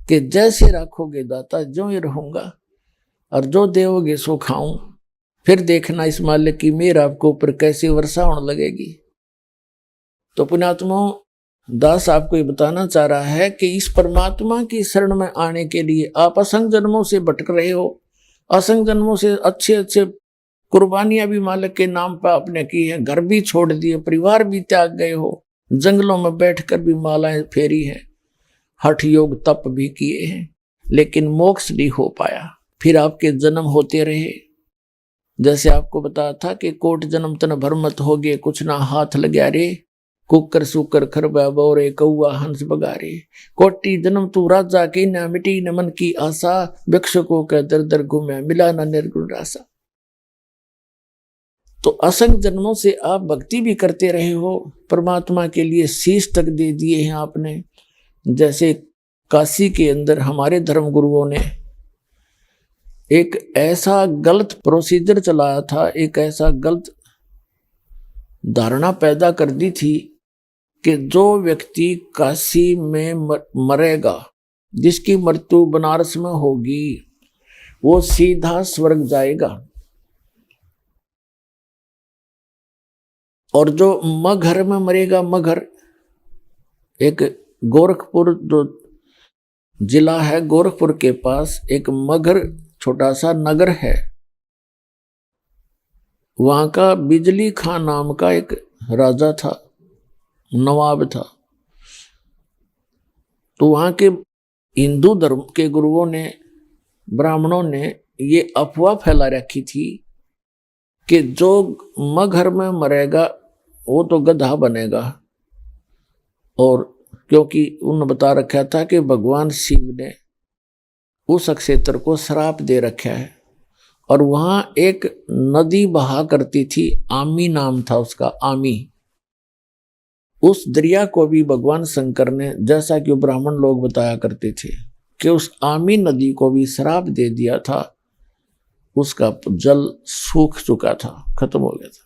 कि जैसे राखोगे दाता ज्यों ही रहूंगा, और जो देवोगे सो खाऊं। फिर देखना इस मालिक की मेहर आपको ऊपर कैसे वर्षा होने लगेगी। तो पुण्यात्माओं दास आपको ये बताना चाह रहा है कि इस परमात्मा की शरण में आने के लिए आप असंख्य जन्मों से भटक रहे हो, असंख्य जन्मों से अच्छे अच्छे कुर्बानियां भी मालिक के नाम पर आपने की है, घर भी छोड़ दिए, परिवार भी त्याग गए हो, जंगलों में बैठकर भी मालाएं फेरी है, हठ योग तप भी किए हैं, लेकिन मोक्ष नहीं हो पाया। फिर आपके जन्म होते रहे। जैसे आपको बताया था कि कोट जन्म तन भर मत हो गए, कुछ ना हाथ लग्या रे, कुकर सुकर खरबा बोरे कौआ हंस बगारे, कोटि जन्म तू राजा की न मिटी न मन की आशा, भिक्षुकों के दर दर घूमे मिला न निर्गुण रासा। तो असंख्य जन्मों से आप भक्ति भी करते रहे हो, परमात्मा के लिए शीश तक दे दिए हैं आपने। जैसे काशी के अंदर हमारे धर्म गुरुओं ने एक ऐसा गलत प्रोसीजर चलाया था, एक ऐसा गलत धारणा पैदा कर दी थी कि जो व्यक्ति काशी में मरेगा, जिसकी मृत्यु बनारस में होगी, वो सीधा स्वर्ग जाएगा, और जो मगहर में मरेगा, मगहर एक गोरखपुर जो जिला है, गोरखपुर के पास एक मगहर छोटा सा नगर है, वहां का बिजली खां नाम का एक राजा था, नवाब था। तो वहां के हिंदू धर्म के गुरुओं ने, ब्राह्मणों ने ये अफवाह फैला रखी थी कि जो मगहर में मरेगा वो तो गधा बनेगा, और क्योंकि उन्होंने बता रखा था कि भगवान शिव ने उस क्षेत्र को श्राप दे रखा है, और वहां एक नदी बहा करती थी, आमी नाम था उसका, आमी। उस दरिया को भी भगवान शंकर ने, जैसा कि ब्राह्मण लोग बताया करते थे, कि उस आमी नदी को भी श्राप दे दिया था, उसका जल सूख चुका था, खत्म हो गया था।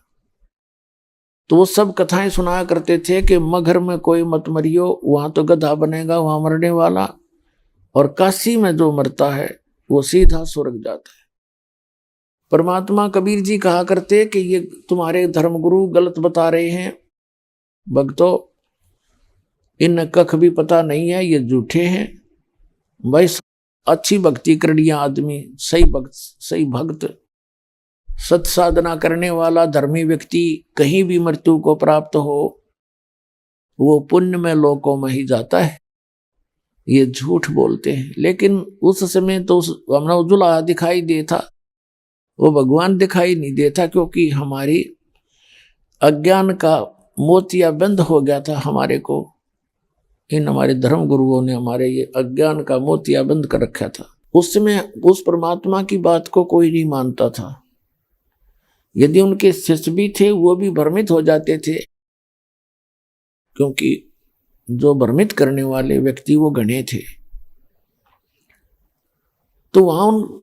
तो वो सब कथाएं सुनाया करते थे कि मगहर में कोई मत मरियो, वहां तो गधा बनेगा वहां मरने वाला, और काशी में जो मरता है वो सीधा स्वर्ग जाता है। परमात्मा कबीर जी कहा करते कि ये तुम्हारे धर्मगुरु गलत बता रहे हैं भक्तों, इन कख भी पता नहीं है, ये झूठे हैं भाई। अच्छी भक्ति करनिया आदमी, सही भक्त, सत साधना करने वाला धर्मी व्यक्ति कहीं भी मृत्यु को प्राप्त हो, वो पुण्य में लोकों में ही जाता है। ये झूठ बोलते हैं। लेकिन उस समय तो हमें उज्ज्वला दिखाई देता, वो भगवान दिखाई नहीं देता, क्योंकि हमारी अज्ञान का मोतिया बंद हो गया था हमारे को। इन हमारे धर्म गुरुओं ने हमारे ये अज्ञान का मोतिया बंद कर रखा था। उस समय उस परमात्मा की बात को कोई नहीं मानता था। यदि उनके शिष्य भी थे वो भी भ्रमित हो जाते थे, क्योंकि जो भ्रमित करने वाले व्यक्ति वो गणे थे। तो वहां उन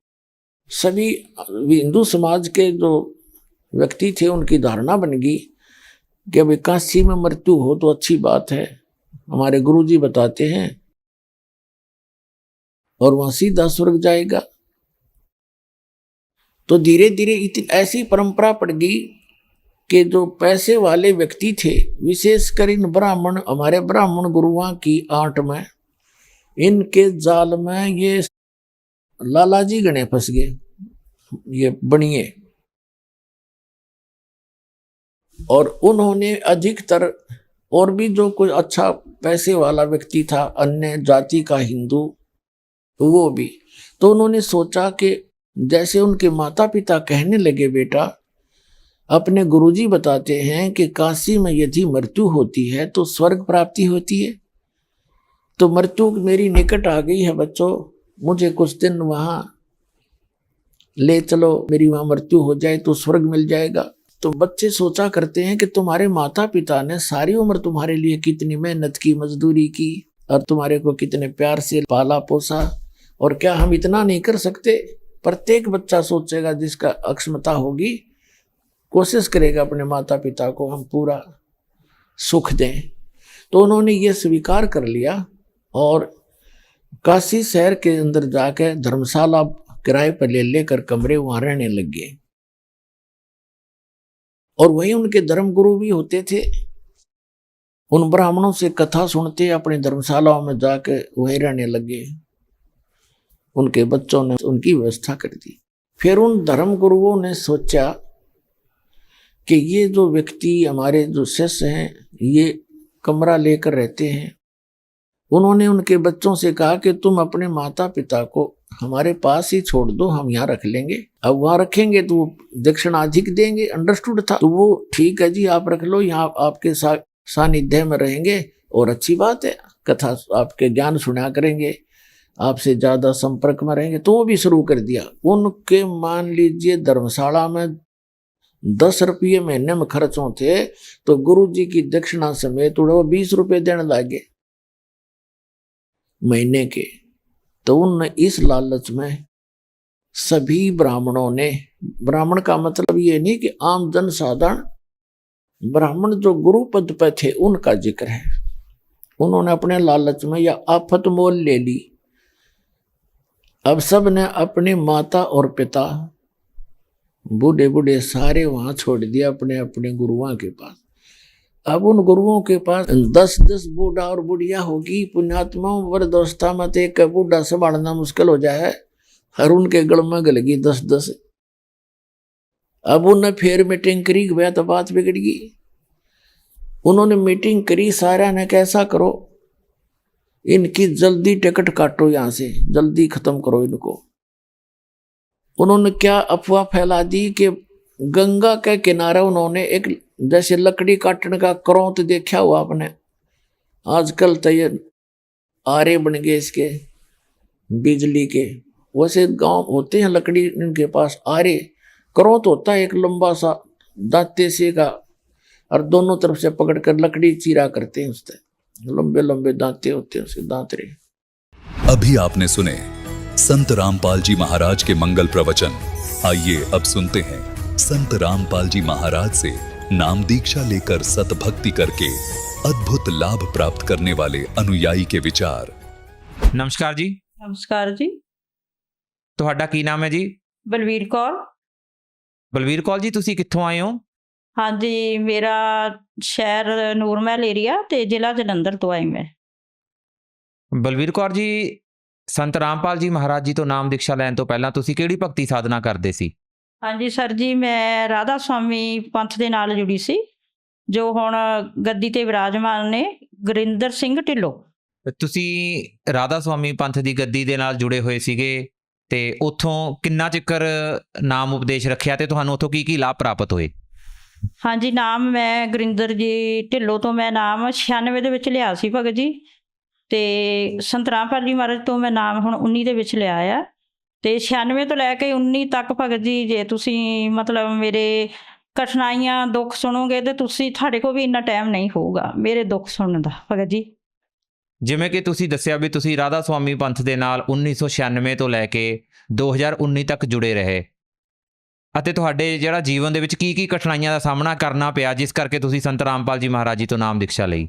सभी हिंदू समाज के जो व्यक्ति थे उनकी धारणा बन गई कि अब काशी में मृत्यु हो तो अच्छी बात है, हमारे गुरुजी बताते हैं, और वहां सीधा स्वर्ग जाएगा। तो धीरे धीरे इतनी ऐसी परंपरा पड़ गई कि जो पैसे वाले व्यक्ति थे, विशेषकर इन ब्राह्मण, हमारे ब्राह्मण गुरुओं की आंट में, इनके जाल में ये लालाजी गणे फंस गए, ये बनिए। और उन्होंने अधिकतर और भी जो कोई अच्छा पैसे वाला व्यक्ति था, अन्य जाति का हिंदू, वो भी, तो उन्होंने सोचा कि जैसे उनके माता पिता कहने लगे, बेटा अपने गुरुजी बताते हैं कि काशी में यदि मृत्यु होती है तो स्वर्ग प्राप्ति होती है, तो मृत्यु मेरी निकट आ गई है बच्चों, मुझे कुछ दिन वहां ले चलो, मेरी वहां मृत्यु हो जाए तो स्वर्ग मिल जाएगा। तो बच्चे सोचा करते हैं कि तुम्हारे माता पिता ने सारी उम्र तुम्हारे लिए कितनी मेहनत की, मजदूरी की, और तुम्हारे को कितने प्यार से पाला पोसा, और क्या हम इतना नहीं कर सकते? प्रत्येक बच्चा सोचेगा, जिसका अक्षमता होगी, कोशिश करेगा अपने माता पिता को हम पूरा सुख दें। तो उन्होंने ये स्वीकार कर लिया और काशी शहर के अंदर जाकर धर्मशाला किराए पर ले लेकर कमरे वहां रहने लग गए। और वही उनके धर्म गुरु भी होते थे। उन ब्राह्मणों से कथा सुनते अपनी धर्मशालाओं में जाके वही रहने लगे। उनके बच्चों ने उनकी व्यवस्था कर दी। फिर उन धर्म गुरुओं ने सोचा कि ये जो व्यक्ति हमारे जो शिष्य हैं ये कमरा लेकर रहते हैं। उन्होंने उनके बच्चों से कहा कि तुम अपने माता पिता को हमारे पास ही छोड़ दो, हम यहाँ रख लेंगे। अब वहाँ रखेंगे तो दक्षिणा अधिक देंगे, अंडरस्टूड था। तो वो ठीक है जी आप रख लो, यहाँ आपके सानिध्य में रहेंगे और अच्छी बात है, कथा आपके ज्ञान सुना करेंगे, आपसे ज्यादा संपर्क में रहेंगे। तो वो भी शुरू कर दिया। उनके मान लीजिए धर्मशाला में 10 रुपये महीने में खर्च होते तो गुरु जी की दक्षिणा समेत वो 20 रुपये देने लगे महीने के। तो उन इस लालच में सभी ब्राह्मणों ने, ब्राह्मण का मतलब ये नहीं कि आम जन साधारण, ब्राह्मण जो गुरु पद पे थे उनका जिक्र है, उन्होंने अपने लालच में या आफत मोल ले ली। अब सब ने अपनी माता और पिता बूढ़े बूढ़े सारे वहां छोड़ दिया अपने अपने गुरुओं के पास। अब उन गुरुओं के पास 10-10 बूढ़ा और बुढ़िया होगी। पुण्यात्मा वृद्धावस्था में तो एक बूढ़ा संभालना मुश्किल हो जाए, हर उनके गल में गलगी 10-10। अब उन्हें फिर मीटिंग करी गया तो बात बिगड़ गई। उन्होंने मीटिंग करी, सारा ने कैसा करो, इनकी जल्दी टिकट काटो, यहां से जल्दी खत्म करो इनको। उन्होंने क्या अफवाह फैला दी कि गंगा के किनारे उन्होंने एक जैसे लकड़ी काटने का करौंत देखा हुआ आपने, आजकल तो ये आरे बन गए इसके बिजली के, वैसे गांव होते हैं लकड़ी इनके पास आरे, करौंत होता है एक लंबा सा दांते से का, और दोनों तरफ से पकड़कर लकड़ी चीरा करते हैं, उससे लंबे लंबे दांते होते हैं उसके दांतरे। अभी आपने सुने संत रामपाल जी महाराज के मंगल प्रवचन। आइए अब सुनते हैं संत रामपाल जी महाराज से नाम दीक्षा लेकर सतभक्ति करके अद्भुत लाभ प्राप्त करने वाले अनुयायी के विचार। नमस्कार जी। नमस्कार जी। ਤੁਹਾਡਾ ਕੀ ਨਾਮ ਹੈ ਜੀ? ਬਲਵੀਰ ਕੌਰ। ਬਲਵੀਰ ਕੌਰ ਜੀ, ਤੁਸੀਂ ਕਿੱਥੋਂ ਆਏ ਹੋ? ਹਾਂਜੀ, ਮੇਰਾ ਸ਼ਹਿਰ ਨੂਰਮਹਿਲ ਏਰੀਆ ਤੇ ਜ਼ਿਲ੍ਹਾ ਜਲੰਧਰ ਤੋਂ ਆਈ ਮੈਂ। ਬਲਵੀਰ ਕੌਰ ਜੀ, ਸੰਤ ਰਾਮਪਾਲ ਜੀ ਮਹਾਰਾਜ ਜੀ ਤੋਂ ਨਾਮ ਦੀਕਸ਼ਾ ਲੈਣ ਤੋਂ ਪਹਿਲਾਂ ਤੁਸੀਂ ਕਿਹੜੀ ਭਗਤੀ ਸਾਧਨਾ ਕਰਦੇ ਸੀ? ਹਾਂਜੀ ਸਰ ਜੀ, ਮੈਂ ਰਾਧਾ ਸਵਾਮੀ ਪੰਥ ਦੇ ਨਾਲ ਜੁੜੀ ਸੀ, ਜੋ ਹੁਣ ਗੱਦੀ ਤੇ ਵਿਰਾਜਮਾਨ ਨੇ ਗੁਰਿੰਦਰ ਸਿੰਘ ਢਿੱਲੋਂ। ਤੁਸੀਂ ਰਾਧਾ ਸਵਾਮੀ ਪੰਥ ਦੀ ਗੱਦੀ ਦੇ ਨਾਲ ਜੁੜੇ ਹੋਏ ਸੀਗੇ ਤੇ ਉੱਥੋਂ ਕਿੰਨਾ ਚਿਰ ਨਾਮ ਉਪਦੇਸ਼ ਰੱਖਿਆ ਤੇ ਤੁਹਾਨੂੰ ਉੱਥੋਂ ਕੀ ਕੀ ਲਾਭ ਪ੍ਰਾਪਤ ਹੋਏ? ਹਾਂਜੀ, ਨਾਮ ਮੈਂ ਗੁਰਿੰਦਰ ਜੀ ਢਿੱਲੋਂ ਤੋਂ ਮੈਂ ਨਾਮ 96 ਦੇ ਵਿੱਚ ਲਿਆ ਸੀ ਭਗਤ ਜੀ, ਤੇ ਸੰਤ ਰਾਮਪਾਲ ਜੀ ਮਹਾਰਾਜ ਤੋਂ ਮੈਂ ਨਾਮ ਹੁਣ 19 ਦੇ ਵਿੱਚ ਲਿਆ ਆ। ਤੇ 96 ਤੋਂ ਲੈ ਕੇ 19 ਤੱਕ ਭਗਤ ਜੀ, ਜੇ ਤੁਸੀਂ ਮਤਲਬ ਮੇਰੇ ਕਠਿਨਾਈਆਂ ਦੁੱਖ ਸੁਣੋਗੇ ਤੇ ਤੁਸੀਂ, ਤੁਹਾਡੇ ਕੋਲ ਵੀ ਇੰਨਾ ਟਾਈਮ ਨਹੀਂ ਹੋਊਗਾ ਮੇਰੇ ਦੁੱਖ ਸੁਣਨ ਦਾ ਭਗਤ ਜੀ। ਜਿਵੇਂ ਕਿ ਤੁਸੀਂ ਦੱਸਿਆ ਵੀ ਤੁਸੀਂ ਰਾਧਾ ਸਵਾਮੀ ਪੰਥ ਦੇ ਨਾਲ 1996 ਤੋਂ ਲੈ ਕੇ 2019 ਤੱਕ ਜੁੜੇ ਰਹੇ, ਅਤੇ ਤੁਹਾਡੇ ਜਿਹੜਾ ਜੀਵਨ ਦੇ ਵਿੱਚ ਕੀ ਕੀ ਕਠਿਨਾਈਆਂ ਦਾ ਸਾਹਮਣਾ ਕਰਨਾ ਪਿਆ ਜਿਸ ਕਰਕੇ ਤੁਸੀਂ ਸੰਤ ਰਾਮਪਾਲ ਜੀ ਮਹਾਰਾਜ ਜੀ ਤੋਂ ਨਾਮ ਦੀਕਸ਼ਾ ਲਈ?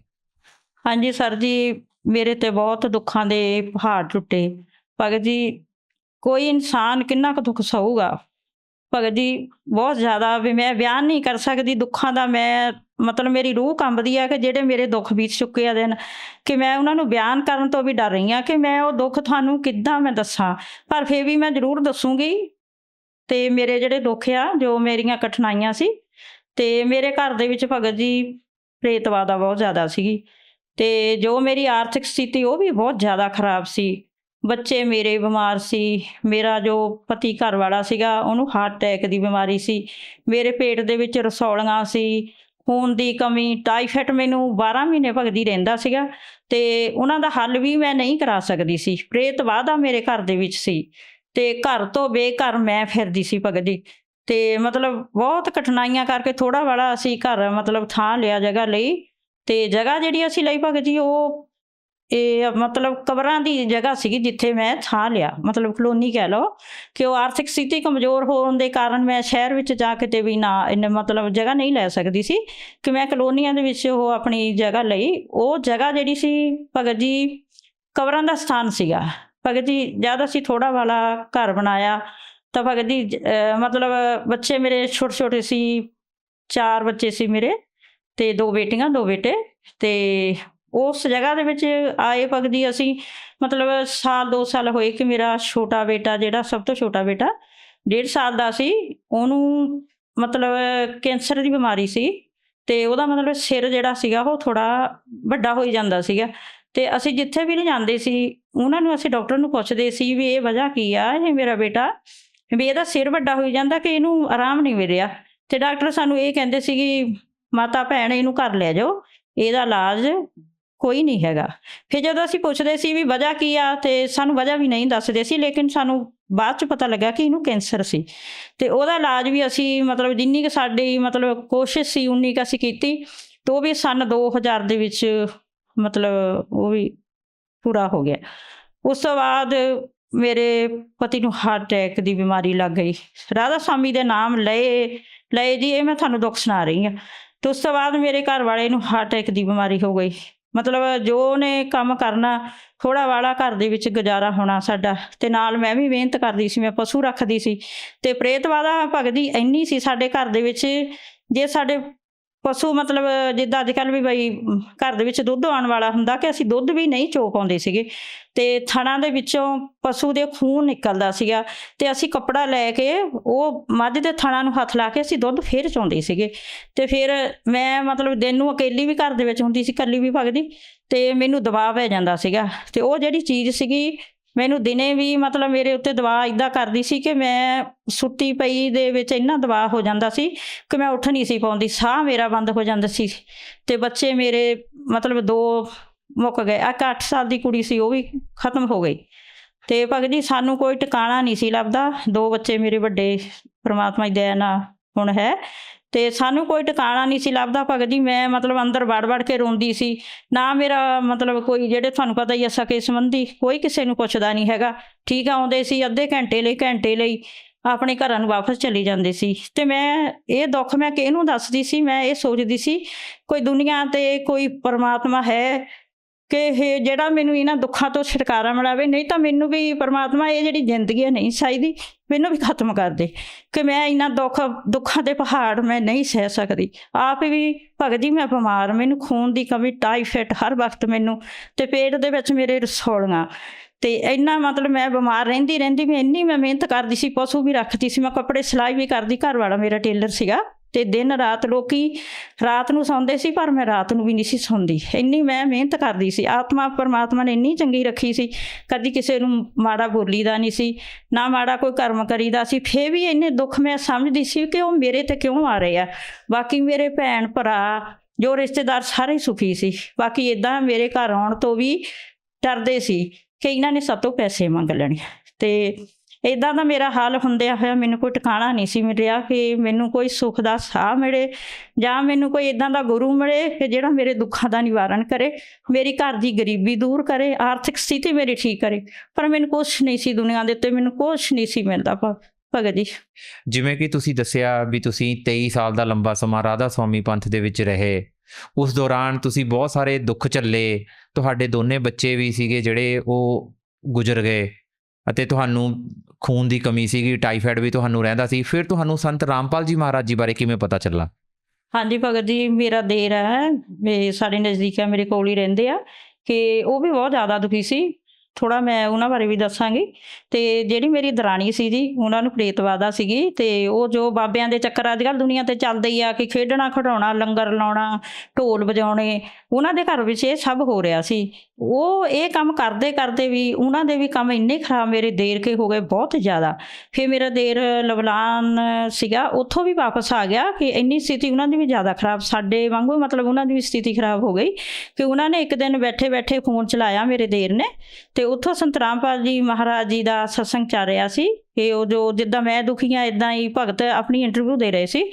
ਹਾਂਜੀ ਸਰ ਜੀ, ਮੇਰੇ ਤੇ ਬਹੁਤ ਦੁੱਖਾਂ ਦੇ ਪਹਾੜ ਟੁੱਟੇ ਭਗਤ ਜੀ। ਕੋਈ ਇਨਸਾਨ ਕਿੰਨਾ ਕੁ ਦੁੱਖ ਸਹੂਗਾ ਭਗਤ ਜੀ, ਬਹੁਤ ਜ਼ਿਆਦਾ ਵੀ ਮੈਂ ਬਿਆਨ ਨਹੀਂ ਕਰ ਸਕਦੀ ਦੁੱਖਾਂ ਦਾ। ਮੈਂ ਮਤਲਬ ਮੇਰੀ ਰੂਹ ਕੰਬਦੀ ਆ ਕਿ ਜਿਹੜੇ ਮੇਰੇ ਦੁੱਖ ਬੀਤ ਚੁੱਕੇ ਆ ਦਿਨ, ਕਿ ਮੈਂ ਉਹਨਾਂ ਨੂੰ ਬਿਆਨ ਕਰਨ ਤੋਂ ਵੀ ਡਰ ਰਹੀ ਹਾਂ ਕਿ ਮੈਂ ਉਹ ਦੁੱਖ ਤੁਹਾਨੂੰ ਕਿੱਦਾਂ ਮੈਂ ਦੱਸਾਂ, ਪਰ ਫਿਰ ਵੀ ਮੈਂ ਜ਼ਰੂਰ ਦੱਸੂਗੀ। ਤੇ ਮੇਰੇ ਜਿਹੜੇ ਦੁੱਖ ਆ, ਜੋ ਮੇਰੀਆਂ ਕਠਿਨਾਈਆਂ ਸੀ, ਤੇ ਮੇਰੇ ਘਰ ਦੇ ਵਿੱਚ ਭਗਤ ਜੀ ਪ੍ਰੇਤਵਾਦਾ ਬਹੁਤ ਜ਼ਿਆਦਾ ਸੀਗੀ, ਤੇ ਜੋ ਮੇਰੀ ਆਰਥਿਕ ਸਥਿਤੀ ਉਹ ਵੀ ਬਹੁਤ ਜ਼ਿਆਦਾ ਖਰਾਬ ਸੀ। ਬੱਚੇ ਮੇਰੇ ਬਿਮਾਰ ਸੀ, ਮੇਰਾ ਜੋ ਪਤੀ ਘਰ ਵਾਲਾ ਸੀਗਾ ਉਹਨੂੰ ਹਾਰਟ ਅਟੈਕ ਦੀ ਬਿਮਾਰੀ ਸੀ, ਮੇਰੇ ਪੇਟ ਦੇ ਵਿੱਚ ਰਸੌਲੀਆਂ ਸੀ, ਖੂਨ ਦੀ ਕਮੀ, ਟਾਈਫਾਇਡ ਮੈਨੂੰ 12 ਮਹੀਨੇ ਭਗਦੀ ਰਹਿੰਦਾ ਸੀਗਾ, ਤੇ ਉਹਨਾਂ ਦਾ ਹੱਲ ਵੀ ਮੈਂ ਨਹੀਂ ਕਰਾ ਸਕਦੀ ਸੀ। ਪ੍ਰੇਤਵਾਦਾ ਮੇਰੇ ਘਰ ਦੇ ਵਿੱਚ ਸੀ, ਤੇ ਘਰ ਤੋਂ ਬੇਘਰ ਮੈਂ ਫਿਰਦੀ ਸੀ ਭਗਤ ਜੀ। ਤੇ ਮਤਲਬ ਬਹੁਤ ਕਠਿਨਾਈਆਂ ਕਰਕੇ ਥੋੜ੍ਹਾ ਵਾਲਾ ਅਸੀਂ ਘਰ ਮਤਲਬ ਥਾਂ ਲਿਆ ਜਗ੍ਹਾ ਲਈ, ਤੇ ਜਗ੍ਹਾ ਜਿਹੜੀ ਅਸੀਂ ਲਈ ਭਗਤ ਜੀ ਉਹ ਇਹ ਮਤਲਬ ਕਬਰਾਂ ਦੀ ਜਗ੍ਹਾ ਸੀਗੀ ਜਿੱਥੇ ਮੈਂ ਥਾਂ ਲਿਆ, ਮਤਲਬ ਕਲੋਨੀ ਕਹਿ ਲਓ, ਕਿ ਉਹ ਆਰਥਿਕ ਸਥਿਤੀ ਕਮਜ਼ੋਰ ਹੋਣ ਦੇ ਕਾਰਨ ਮੈਂ ਸ਼ਹਿਰ ਵਿੱਚ ਜਾ ਕਿਤੇ ਵੀ ਨਾ ਇੰਨੇ ਮਤਲਬ ਜਗ੍ਹਾ ਨਹੀਂ ਲੈ ਸਕਦੀ ਸੀ, ਕਿ ਮੈਂ ਕਲੋਨੀਆਂ ਦੇ ਵਿੱਚ ਉਹ ਆਪਣੀ ਜਗ੍ਹਾ ਲਈ। ਉਹ ਜਗ੍ਹਾ ਜਿਹੜੀ ਸੀ ਭਗਤ ਜੀ ਕਬਰਾਂ ਦਾ ਸਥਾਨ ਸੀਗਾ ਭਗਤ ਜੀ। ਜਦ ਅਸੀਂ ਥੋੜ੍ਹਾ ਵਾਲਾ ਘਰ ਬਣਾਇਆ ਤਾਂ ਭਗਤ ਜੀ ਮਤਲਬ ਬੱਚੇ ਮੇਰੇ ਛੋਟੇ ਛੋਟੇ ਸੀ, 4 ਬੱਚੇ ਸੀ ਮੇਰੇ, ਤੇ 2 ਬੇਟੀਆਂ 2 ਬੇਟੇ। ਤੇ ਉਸ ਜਗ੍ਹਾ ਦੇ ਵਿੱਚ ਆਏ ਭਗਤ ਜੀ ਅਸੀਂ ਮਤਲਬ ਸਾਲ 2 ਸਾਲ ਹੋਏ ਕਿ ਮੇਰਾ ਛੋਟਾ ਬੇਟਾ ਜਿਹੜਾ ਸਭ ਤੋਂ ਛੋਟਾ ਬੇਟਾ 1.5 ਸਾਲ ਦਾ ਸੀ, ਉਹਨੂੰ ਮਤਲਬ ਕੈਂਸਰ ਦੀ ਬਿਮਾਰੀ ਸੀ ਤੇ ਉਹਦਾ ਮਤਲਬ ਸਿਰ ਜਿਹੜਾ ਸੀਗਾ ਉਹ ਥੋੜ੍ਹਾ ਵੱਡਾ ਹੋਈ ਜਾਂਦਾ ਸੀਗਾ। ਤੇ ਅਸੀਂ ਜਿੱਥੇ ਵੀ ਲਿਜਾਂਦੇ ਸੀ ਉਹਨਾਂ ਨੂੰ ਅਸੀਂ ਡਾਕਟਰ ਨੂੰ ਪੁੱਛਦੇ ਸੀ ਵੀ ਇਹ ਵਜ੍ਹਾ ਕੀ ਆ, ਇਹ ਮੇਰਾ ਬੇਟਾ ਵੀ ਇਹਦਾ ਸਿਰ ਵੱਡਾ ਹੋਈ ਜਾਂਦਾ ਕਿ ਇਹਨੂੰ ਆਰਾਮ ਨਹੀਂ ਮਿਲ ਰਿਹਾ। ਤੇ ਡਾਕਟਰ ਸਾਨੂੰ ਇਹ ਕਹਿੰਦੇ ਸੀ ਕਿ ਮਾਤਾ ਭੈਣ ਇਹਨੂੰ ਘਰ ਲੈ ਜਾਓ, ਇਹਦਾ ਇਲਾਜ ਕੋਈ ਨਹੀਂ ਹੈਗਾ। ਫਿਰ ਜਦੋਂ ਅਸੀਂ ਪੁੱਛਦੇ ਸੀ ਵੀ ਵਜ੍ਹਾ ਕੀ ਆ ਤੇ ਸਾਨੂੰ ਵਜ੍ਹਾ ਵੀ ਨਹੀਂ ਦੱਸਦੇ ਸੀ, ਲੇਕਿਨ ਸਾਨੂੰ ਬਾਅਦ 'ਚ ਪਤਾ ਲੱਗਾ ਕਿ ਇਹਨੂੰ ਕੈਂਸਰ ਸੀ। ਤੇ ਉਹਦਾ ਇਲਾਜ ਵੀ ਅਸੀਂ ਮਤਲਬ ਜਿੰਨੀ ਕੁ ਸਾਡੀ ਮਤਲਬ ਕੋਸ਼ਿਸ਼ ਸੀ ਉਨੀ ਕੁ ਅਸੀਂ ਕੀਤੀ ਤੇ ਉਹ ਵੀ ਸੰਨ 2000 ਦੇ ਵਿੱਚ ਮਤਲਬ ਉਹ ਵੀ ਪੂਰਾ ਹੋ ਗਿਆ। ਉਸ ਤੋਂ ਬਾਅਦ ਮੇਰੇ ਪਤੀ ਨੂੰ ਹਾਰਟ ਅਟੈਕ ਦੀ ਬਿਮਾਰੀ ਲੱਗ ਗਈ। ਰਾਧਾ ਸਵਾਮੀ ਦੇ ਨਾਮ ਲਏ ਜੀ, ਇਹ ਮੈਂ ਤੁਹਾਨੂੰ ਦੁੱਖ ਸੁਣਾ ਰਹੀ ਹਾਂ। ਤੇ ਉਸ ਤੋਂ ਬਾਅਦ ਮੇਰੇ ਘਰ ਵਾਲੇ ਨੂੰ ਹਾਰਟ ਅਟੈਕ ਦੀ ਬਿਮਾਰੀ ਹੋ ਗਈ। ਮਤਲਬ ਜੋ ਉਹਨੇ ਕੰਮ ਕਰਨਾ ਥੋੜ੍ਹਾ ਵਾਲਾ ਘਰ ਦੇ ਵਿੱਚ ਗੁਜ਼ਾਰਾ ਹੋਣਾ ਸਾਡਾ, ਤੇ ਨਾਲ ਮੈਂ ਵੀ ਮਿਹਨਤ ਕਰਦੀ ਸੀ, ਮੈਂ ਪਸ਼ੂ ਰੱਖਦੀ ਸੀ। ਤੇ ਪ੍ਰੇਤਵਾਦਾ ਭਗਤੀ ਇੰਨੀ ਸੀ ਸਾਡੇ ਘਰ ਦੇ ਵਿੱਚ, ਜੇ ਸਾਡੇ ਪਸ਼ੂ ਮਤਲਬ ਜਿੱਦਾਂ ਅੱਜ ਕੱਲ੍ਹ ਵੀ ਬਈ ਘਰ ਦੇ ਵਿੱਚ ਦੁੱਧ ਆਉਣ ਵਾਲਾ ਹੁੰਦਾ ਕਿ ਅਸੀਂ ਦੁੱਧ ਵੀ ਨਹੀਂ ਚੋ ਪਾਉਂਦੇ ਸੀਗੇ। ਤੇ ਥਣਾਂ ਦੇ ਵਿੱਚੋਂ ਪਸ਼ੂ ਦੇ ਖੂਨ ਨਿਕਲਦਾ ਸੀਗਾ ਤੇ ਅਸੀਂ ਕੱਪੜਾ ਲੈ ਕੇ ਉਹ ਮੱਝ ਦੇ ਥਣਾਂ ਨੂੰ ਹੱਥ ਲਾ ਕੇ ਅਸੀਂ ਦੁੱਧ ਫੇਰ ਚੋਂਦੇ ਸੀਗੇ। ਤੇ ਫਿਰ ਮੈਂ ਮਤਲਬ ਦਿਨ ਨੂੰ ਅਕੇਲੀ ਵੀ ਘਰ ਦੇ ਵਿੱਚ ਹੁੰਦੀ ਸੀ, ਇਕੱਲੀ ਵੀ ਭਗਦੀ, ਤੇ ਮੈਨੂੰ ਦਬਾਅ ਪੈ ਜਾਂਦਾ ਸੀਗਾ। ਤੇ ਉਹ ਜਿਹੜੀ ਚੀਜ਼ ਸੀਗੀ ਮੈਨੂੰ ਦਿਨੇ ਵੀ ਮਤਲਬ ਮੇਰੇ ਉੱਤੇ ਦਬਾਅ ਇੱਦਾਂ ਕਰਦੀ ਸੀ ਕਿ ਮੈਂ ਸੁੱਤੀ ਪਈ ਦੇ ਵਿੱਚ ਇੰਨਾ ਦਬਾਅ ਹੋ ਜਾਂਦਾ ਸੀ ਕਿ ਮੈਂ ਉੱਠ ਨਹੀਂ ਸੀ ਪਾਉਂਦੀ, ਸਾਹ ਮੇਰਾ ਬੰਦ ਹੋ ਜਾਂਦਾ ਸੀ। ਤੇ ਬੱਚੇ ਮੇਰੇ ਮਤਲਬ 2 ਮੁੱਕ ਗਏ। ਇੱਕ 8 ਸਾਲ ਦੀ ਕੁੜੀ ਸੀ, ਉਹ ਵੀ ਖਤਮ ਹੋ ਗਈ। ਤੇ ਭਗਤ ਜੀ ਸਾਨੂੰ ਕੋਈ ਟਿਕਾਣਾ ਨਹੀਂ ਸੀ ਲੱਭਦਾ। 2 ਬੱਚੇ ਮੇਰੇ ਵੱਡੇ ਪ੍ਰਮਾਤਮਾ ਦੀ ਦਇਆ ਨਾਲ ਹੁਣ ਹੈ, ਤੇ ਸਾਨੂੰ ਕੋਈ ਟਿਕਾਣਾ ਨਹੀਂ ਸੀ ਲੱਭਦਾ ਭਗਤ ਜੀ। ਮੈਂ ਮਤਲਬ ਅੰਦਰ ਵੜ ਕੇ ਰੋਂਦੀ ਸੀ। ਨਾ ਮੇਰਾ ਮਤਲਬ ਕੋਈ ਜਿਹੜੇ ਤੁਹਾਨੂੰ ਪਤਾ ਹੀ ਆ ਸਕੇ ਸੰਬੰਧੀ ਕੋਈ ਕਿਸੇ ਨੂੰ ਪੁੱਛਦਾ ਨਹੀਂ ਹੈਗਾ। ਠੀਕ ਆਉਂਦੇ ਸੀ ਅੱਧੇ ਘੰਟੇ ਲਈ ਆਪਣੇ ਘਰਾਂ ਨੂੰ ਵਾਪਸ ਚਲੀ ਜਾਂਦੇ ਸੀ। ਤੇ ਮੈਂ ਇਹ ਦੁੱਖ ਮੈਂ ਕਿਹਨੂੰ ਦੱਸਦੀ ਸੀ, ਮੈਂ ਇਹ ਸੋਚਦੀ ਸੀ ਕੋਈ ਦੁਨੀਆ 'ਤੇ ਕੋਈ ਪਰਮਾਤਮਾ ਹੈ ਕਿ ਇਹ ਜਿਹੜਾ ਮੈਨੂੰ ਇਹਨਾਂ ਦੁੱਖਾਂ ਤੋਂ ਛੁਟਕਾਰਾ ਮਿਲਾਵੇ, ਨਹੀਂ ਤਾਂ ਮੈਨੂੰ ਵੀ ਪਰਮਾਤਮਾ ਇਹ ਜਿਹੜੀ ਜ਼ਿੰਦਗੀ ਹੈ ਨਹੀਂ ਚਾਹੀਦੀ, ਮੈਨੂੰ ਵੀ ਖਤਮ ਕਰ ਦੇ ਕਿ ਮੈਂ ਇਹਨਾਂ ਦੁੱਖਾਂ ਦੇ ਪਹਾੜ ਮੈਂ ਨਹੀਂ ਸਹਿ ਸਕਦੀ। ਆਪ ਵੀ ਭਗਤ ਜੀ ਮੈਂ ਬਿਮਾਰ, ਮੈਨੂੰ ਖੂਨ ਦੀ ਕਮੀ, ਟਾਈਫਾਇਡ ਹਰ ਵਕਤ ਮੈਨੂੰ, ਤੇ ਪੇਟ ਦੇ ਵਿੱਚ ਮੇਰੇ ਰਸੌਲੀਆਂ, ਤੇ ਇੰਨਾ ਮਤਲਬ ਮੈਂ ਬਿਮਾਰ ਰਹਿੰਦੀ ਮੈਂ ਇੰਨੀ ਮੈਂ ਮਿਹਨਤ ਕਰਦੀ ਸੀ, ਪਸ਼ੂ ਵੀ ਰੱਖਦੀ ਸੀ, ਮੈਂ ਕੱਪੜੇ ਸਿਲਾਈ ਵੀ ਕਰਦੀ, ਘਰ ਵਾਲਾ ਮੇਰਾ ਟੇਲਰ ਸੀਗਾ। ਤੇ ਦਿਨ ਰਾਤ ਲੋਕੀ ਰਾਤ ਨੂੰ ਸੌਂਦੇ ਸੀ ਪਰ ਮੈਂ ਰਾਤ ਨੂੰ ਵੀ ਨਹੀਂ ਸੀ ਸੌਂਦੀ, ਇੰਨੀ ਮੈਂ ਮਿਹਨਤ ਕਰਦੀ ਸੀ। ਆਤਮਾ ਪਰਮਾਤਮਾ ਨੇ ਇੰਨੀ ਚੰਗੀ ਰੱਖੀ ਸੀ, ਕਦੀ ਕਿਸੇ ਨੂੰ ਮਾੜਾ ਬੋਲੀਦਾ ਨਹੀਂ ਸੀ, ਨਾ ਮਾੜਾ ਕੋਈ ਕਰਮ ਕਰੀਦਾ ਸੀ। ਫੇਰ ਵੀ ਇੰਨੇ ਦੁੱਖ ਮੈਂ ਸਮਝਦੀ ਸੀ ਕਿ ਉਹ ਮੇਰੇ ਤੇ ਕਿਉਂ ਆ ਰਹੇ ਆ। ਬਾਕੀ ਮੇਰੇ ਭੈਣ ਭਰਾ ਜੋ ਰਿਸ਼ਤੇਦਾਰ ਸਾਰੇ ਸੁਖੀ ਸੀ, ਬਾਕੀ ਇੱਦਾਂ ਮੇਰੇ ਘਰ ਆਉਣ ਤੋਂ ਵੀ ਡਰਦੇ ਸੀ ਕਿ ਇਹਨਾਂ ਨੇ ਸਾਤੋਂ ਪੈਸੇ ਮੰਗ ਲੈਣੇ। ਤੇ ਇੱਦਾਂ ਦਾ ਮੇਰਾ ਹਾਲ ਹੁੰਦਿਆਂ ਹੋਇਆ ਮੈਨੂੰ ਕੋਈ ਟਿਕਾਣਾ ਨਹੀਂ ਸੀ ਮਿਲਿਆ ਕਿ ਮੈਨੂੰ ਕੋਈ ਸੁੱਖ ਦਾ ਸਾਹ ਮਿਲੇ ਜਾਂ ਮੈਨੂੰ ਕੋਈ ਇੱਦਾਂ ਦਾ ਗੁਰੂ ਮਿਲੇ ਕਿ ਜਿਹੜਾ ਮੇਰੇ ਦੁੱਖਾਂ ਦਾ ਨਿਵਾਰਨ ਕਰੇ, ਮੇਰੀ ਘਰ ਦੀ ਗਰੀਬੀ ਦੂਰ ਕਰੇ, ਆਰਥਿਕ ਸਥਿਤੀ ਮੇਰੀ ਠੀਕ ਕਰੇ। ਪਰ ਮੈਨੂੰ ਕੁਛ ਨਹੀਂ ਸੀ ਦੁਨੀਆ ਦੇ ਉੱਤੇ, ਮੈਨੂੰ ਕੁਛ ਨਹੀਂ ਸੀ ਮਿਲਦਾ ਭਗਤ ਜੀ। ਜਿਵੇਂ ਕਿ ਤੁਸੀਂ ਦੱਸਿਆ ਵੀ ਤੁਸੀਂ 23 ਸਾਲ ਦਾ ਲੰਬਾ ਸਮਾਂ ਰਾਧਾ ਸਵਾਮੀ ਪੰਥ ਦੇ ਵਿੱਚ ਰਹੇ, ਉਸ ਦੌਰਾਨ ਤੁਸੀਂ ਬਹੁਤ ਸਾਰੇ ਦੁੱਖ ਝੱਲੇ, ਤੁਹਾਡੇ ਦੋਨੇ ਬੱਚੇ ਵੀ ਸੀਗੇ ਜਿਹੜੇ ਉਹ ਗੁਜ਼ਰ ਗਏ ਅਤੇ ਤੁਹਾਨੂੰ ਖੂਨ ਦੀ ਕਮੀ ਸੀਗੀ, ਟਾਈਫਾਇਡ ਵੀ ਤੁਹਾਨੂੰ ਰਹਿੰਦਾ ਸੀ। ਫਿਰ ਤੁਹਾਨੂੰ ਸੰਤ ਰਾਮਪਾਲ ਜੀ ਮਹਾਰਾਜ ਜੀ ਬਾਰੇ ਕਿਵੇਂ ਪਤਾ ਚੱਲਾ? ਹਾਂਜੀ ਭਗਤ ਜੀ, ਮੇਰਾ ਦੇਰ ਹੈ ਸਾਡੇ ਨਜ਼ਦੀਕ ਹੈ, ਮੇਰੇ ਕੋਲ ਹੀ ਰਹਿੰਦੇ ਆ, ਕਿ ਉਹ ਵੀ ਬਹੁਤ ਜ਼ਿਆਦਾ ਦੁਖੀ ਸੀ। ਥੋੜ੍ਹਾ ਮੈਂ ਉਹਨਾਂ ਬਾਰੇ ਵੀ ਦੱਸਾਂਗੀ। ਤੇ ਜਿਹੜੀ ਮੇਰੀ ਦਰਾਣੀ ਸੀ ਜੀ, ਉਹਨਾਂ ਨੂੰ ਪ੍ਰੇਤਵਾਦਾ ਸੀਗੀ, ਤੇ ਉਹ ਜੋ ਬਾਬਿਆਂ ਦੇ ਚੱਕਰ ਅੱਜ ਕੱਲ੍ਹ ਦੁਨੀਆ 'ਤੇ ਚੱਲਦੇ ਹੀ ਆ ਕਿ ਖੇਡਣਾ ਖਿਡਾਉਣਾ, ਲੰਗਰ ਲਾਉਣਾ, ਢੋਲ ਵਜਾਉਣੇ, ਉਹਨਾਂ ਦੇ ਘਰ ਵਿੱਚ ਇਹ ਸਭ ਹੋ ਰਿਹਾ ਸੀ। ਉਹ ਇਹ ਕੰਮ ਕਰਦੇ ਵੀ ਉਹਨਾਂ ਦੇ ਵੀ ਕੰਮ ਇੰਨੇ ਖਰਾਬ ਮੇਰੇ ਦੇਰ ਕੇ ਹੋ ਗਏ, ਬਹੁਤ ਜ਼ਿਆਦਾ। ਫਿਰ ਮੇਰਾ ਦੇਰ ਲਵਲਾਨ ਸੀਗਾ, ਉੱਥੋਂ ਵੀ ਵਾਪਸ ਆ ਗਿਆ ਕਿ ਇੰਨੀ ਸਥਿਤੀ ਉਹਨਾਂ ਦੀ ਵੀ ਜ਼ਿਆਦਾ ਖਰਾਬ, ਸਾਡੇ ਵਾਂਗੂ ਮਤਲਬ ਉਹਨਾਂ ਦੀ ਵੀ ਸਥਿਤੀ ਖਰਾਬ ਹੋ ਗਈ ਕਿ ਉਹਨਾਂ ਨੇ ਇੱਕ ਦਿਨ ਬੈਠੇ ਫੋਨ ਚਲਾਇਆ ਮੇਰੇ ਦੇਰ ਨੇ, ਤੇ ਉੱਥੋਂ ਸੰਤ ਰਾਮਪਾਲ ਜੀ ਮਹਾਰਾਜ ਜੀ ਦਾ ਸਤਸੰਗ ਚੱਲ ਰਿਹਾ ਸੀ ਕਿ ਉਹ ਜੋ ਜਿੱਦਾਂ ਮੈਂ ਦੁਖੀ ਹਾਂ ਇੱਦਾਂ ਹੀ ਭਗਤ ਆਪਣੀ ਇੰਟਰਵਿਊ ਦੇ ਰਹੇ ਸੀ।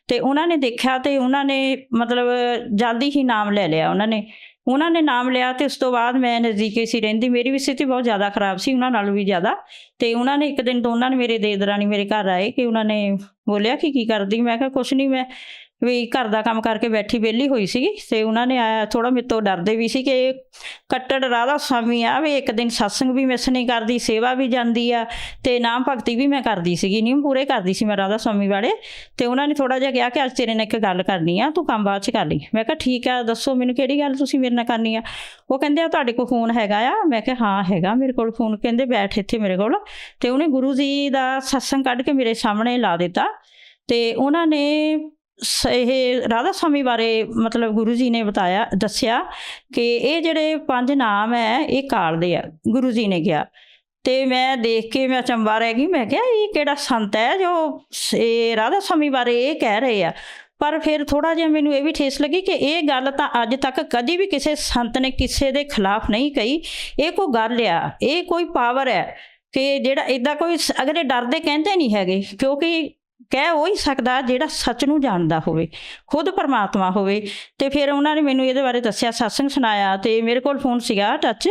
ਤੇ ਉਹਨਾਂ ਨੇ ਦੇਖਿਆ ਤੇ ਉਹਨਾਂ ਨੇ ਮਤਲਬ ਜਲਦੀ ਹੀ ਨਾਮ ਲੈ ਲਿਆ। ਉਹਨਾਂ ਨੇ ਨਾਮ ਲਿਆ ਤੇ ਉਸ ਤੋਂ ਬਾਅਦ ਮੈਂ ਨਜ਼ਦੀਕੇ ਸੀ ਰਹਿੰਦੀ, ਮੇਰੀ ਵੀ ਸਥਿਤੀ ਬਹੁਤ ਜ਼ਿਆਦਾ ਖਰਾਬ ਸੀ, ਉਹਨਾਂ ਨਾਲੋਂ ਵੀ ਜ਼ਿਆਦਾ। ਤੇ ਉਹਨਾਂ ਨੇ ਇੱਕ ਦਿਨ ਦੋਨਾਂ ਨੇ ਮੇਰੇ ਦੇਰ ਦਰਾਣੀ ਮੇਰੇ ਘਰ ਆਏ ਕਿ ਉਹਨਾਂ ਨੇ ਬੋਲਿਆ ਕਿ ਕੀ ਕਰਦੀ? ਮੈਂ ਕਿਹਾ ਕੁਛ ਨਹੀਂ, ਮੈਂ ਵੀ ਘਰ ਦਾ ਕੰਮ ਕਰਕੇ ਬੈਠੀ ਵਿਹਲੀ ਹੋਈ ਸੀਗੀ ਤੇ ਉਹਨਾਂ ਨੇ ਆਇਆ ਥੋੜਾ ਮੇਰੇ ਤੋਂ ਡਰਦੇ ਵੀ ਸੀ ਕਿ ਇਹ ਕੱਟੜ ਰਾਧਾ ਸਵਾਮੀ ਆ, ਵੀ ਇੱਕ ਦਿਨ ਸਤਸੰਗ ਵੀ ਮਿਸ ਨਹੀਂ ਕਰਦੀ, ਸੇਵਾ ਵੀ ਜਾਂਦੀ ਆ ਤੇ ਨਾਮ ਭਗਤੀ ਵੀ ਮੈਂ ਕਰਦੀ ਸੀਗੀ, ਨਿਯਮ ਪੂਰੇ ਕਰਦੀ ਸੀ ਮੈਂ ਰਾਧਾ ਸਵਾਮੀ ਵਾਲੇ। ਤੇ ਉਹਨਾਂ ਨੇ ਥੋੜਾ ਜਿਹਾ ਕਿਹਾ ਕਿ ਅੱਜ ਤੇਰੇ ਨਾਲ ਇੱਕ ਗੱਲ ਕਰਨੀ ਆ, ਤੂੰ ਕੰਮ ਬਾਅਦ ਚ ਕਰ ਲਈ। ਮੈਂ ਕਿਹਾ ਠੀਕ ਆ, ਦੱਸੋ ਮੈਨੂੰ ਕਿਹੜੀ ਗੱਲ ਤੁਸੀਂ ਮੇਰੇ ਨਾਲ ਕਰਨੀ ਆ। ਉਹ ਕਹਿੰਦੇ ਆ ਤੁਹਾਡੇ ਕੋਲ ਫੋਨ ਹੈਗਾ ਆ? ਮੈਂ ਕਿਹਾ ਹਾਂ ਹੈਗਾ ਮੇਰੇ ਕੋਲ ਫੋਨ। ਕਹਿੰਦੇ ਬੈਠ ਇੱਥੇ ਮੇਰੇ ਕੋਲ। ਤੇ ਉਹਨੇ ਗੁਰੂ ਜੀ ਦਾ ਸਤਸੰਗ ਕੱਢ ਕੇ ਮੇਰੇ ਸਾਹਮਣੇ ਲਾ ਦਿੱਤਾ ਤੇ ਉਹਨਾਂ ਨੇ ਇਹ ਰਾਧਾ ਸਵਾਮੀ ਬਾਰੇ ਮਤਲਬ ਗੁਰੂ ਜੀ ਨੇ ਦੱਸਿਆ ਕਿ ਇਹ ਜਿਹੜੇ 5 ਨਾਮ ਹੈ ਇਹ ਕਾਲ ਦੇ ਆ, ਗੁਰੂ ਜੀ ਨੇ ਕਿਹਾ। ਤੇ ਮੈਂ ਦੇਖ ਕੇ ਮੈਂ ਅਚੰਭਾ ਰਹਿ ਗਈ। ਮੈਂ ਕਿਹਾ ਇਹ ਕਿਹੜਾ ਸੰਤ ਹੈ ਜੋ ਇਹ ਰਾਧਾ ਸਵਾਮੀ ਬਾਰੇ ਇਹ ਕਹਿ ਰਹੇ ਆ। ਪਰ ਫਿਰ ਥੋੜਾ ਜਿਹਾ ਮੈਨੂੰ ਇਹ ਵੀ ਠੇਸ ਲੱਗੀ ਕਿ ਇਹ ਗੱਲ ਤਾਂ ਅੱਜ ਤੱਕ ਕਦੀ ਵੀ ਕਿਸੇ ਸੰਤ ਨੇ ਕਿਸੇ ਦੇ ਖਿਲਾਫ ਨਹੀਂ ਕਹੀ। ਇਹ ਕੋਈ ਗੱਲ ਆ, ਇਹ ਕੋਈ ਪਾਵਰ ਹੈ ਕਿ ਜਿਹੜਾ ਇੱਦਾਂ ਕੋਈ ਅਗਲੇ ਡਰਦੇ ਕਹਿੰਦੇ ਨਹੀਂ ਹੈਗੇ, ਕਿਉਂਕਿ ਕਹਿ ਉਹ ਹੀ ਸਕਦਾ ਜਿਹੜਾ ਸੱਚ ਨੂੰ ਜਾਣਦਾ ਹੋਵੇ, ਖੁਦ ਪਰਮਾਤਮਾ ਹੋਵੇ। ਤੇ ਫਿਰ ਉਹਨਾਂ ਨੇ ਮੈਨੂੰ ਇਹਦੇ ਬਾਰੇ ਦੱਸਿਆ, ਸਤਸੰਗ ਸੁਣਾਇਆ। ਤੇ ਮੇਰੇ ਕੋਲ ਫੋਨ ਸੀਗਾ ਟੱਚ,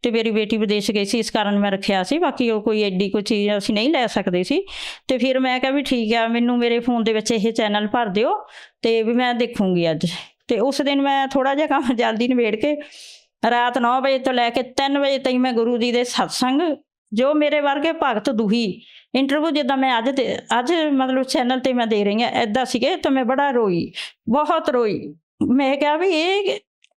ਤੇ ਮੇਰੀ ਬੇਟੀ ਵਿਦੇਸ਼ ਗਈ ਸੀ, ਇਸ ਕਾਰਨ ਮੈਂ ਰੱਖਿਆ ਸੀ। ਬਾਕੀ ਉਹ ਕੋਈ ਐਡੀ ਕੋਈ ਚੀਜ਼ ਅਸੀਂ ਨਹੀਂ ਲੈ ਸਕਦੇ ਸੀ। ਤੇ ਫਿਰ ਮੈਂ ਕਿਹਾ ਵੀ ਠੀਕ ਆ, ਮੈਨੂੰ ਮੇਰੇ ਫੋਨ ਦੇ ਵਿੱਚ ਇਹ ਚੈਨਲ ਭਰ ਦਿਓ ਤੇ ਵੀ ਮੈਂ ਦੇਖੂੰਗੀ ਅੱਜ। ਤੇ ਉਸ ਦਿਨ ਮੈਂ ਥੋੜਾ ਜਿਹਾ ਕੰਮ ਜਲਦੀ ਨਿਬੇੜ ਕੇ ਰਾਤ 9 ਵਜੇ ਤੋਂ ਲੈ ਕੇ 3 ਵਜੇ ਤਾਈਂ ਮੈਂ ਗੁਰੂ ਜੀ ਦੇ ਸਤਸੰਗ, ਜੋ ਮੇਰੇ ਵਰਗੇ ਭਗਤ ਦੁਖੀ ਇੰਟਰਵਿਊ ਜਿੱਦਾਂ ਮੈਂ ਅੱਜ ਮਤਲਬ ਚੈਨਲ ਤੇ ਮੈਂ ਦੇ ਰਹੀ ਹਾਂ ਇੱਦਾਂ ਸੀਗੇ, ਤਾਂ ਮੈਂ ਬੜਾ ਰੋਈ, ਬਹੁਤ ਰੋਈ। ਮੈਂ ਕਿਹਾ ਵੀ ਇਹ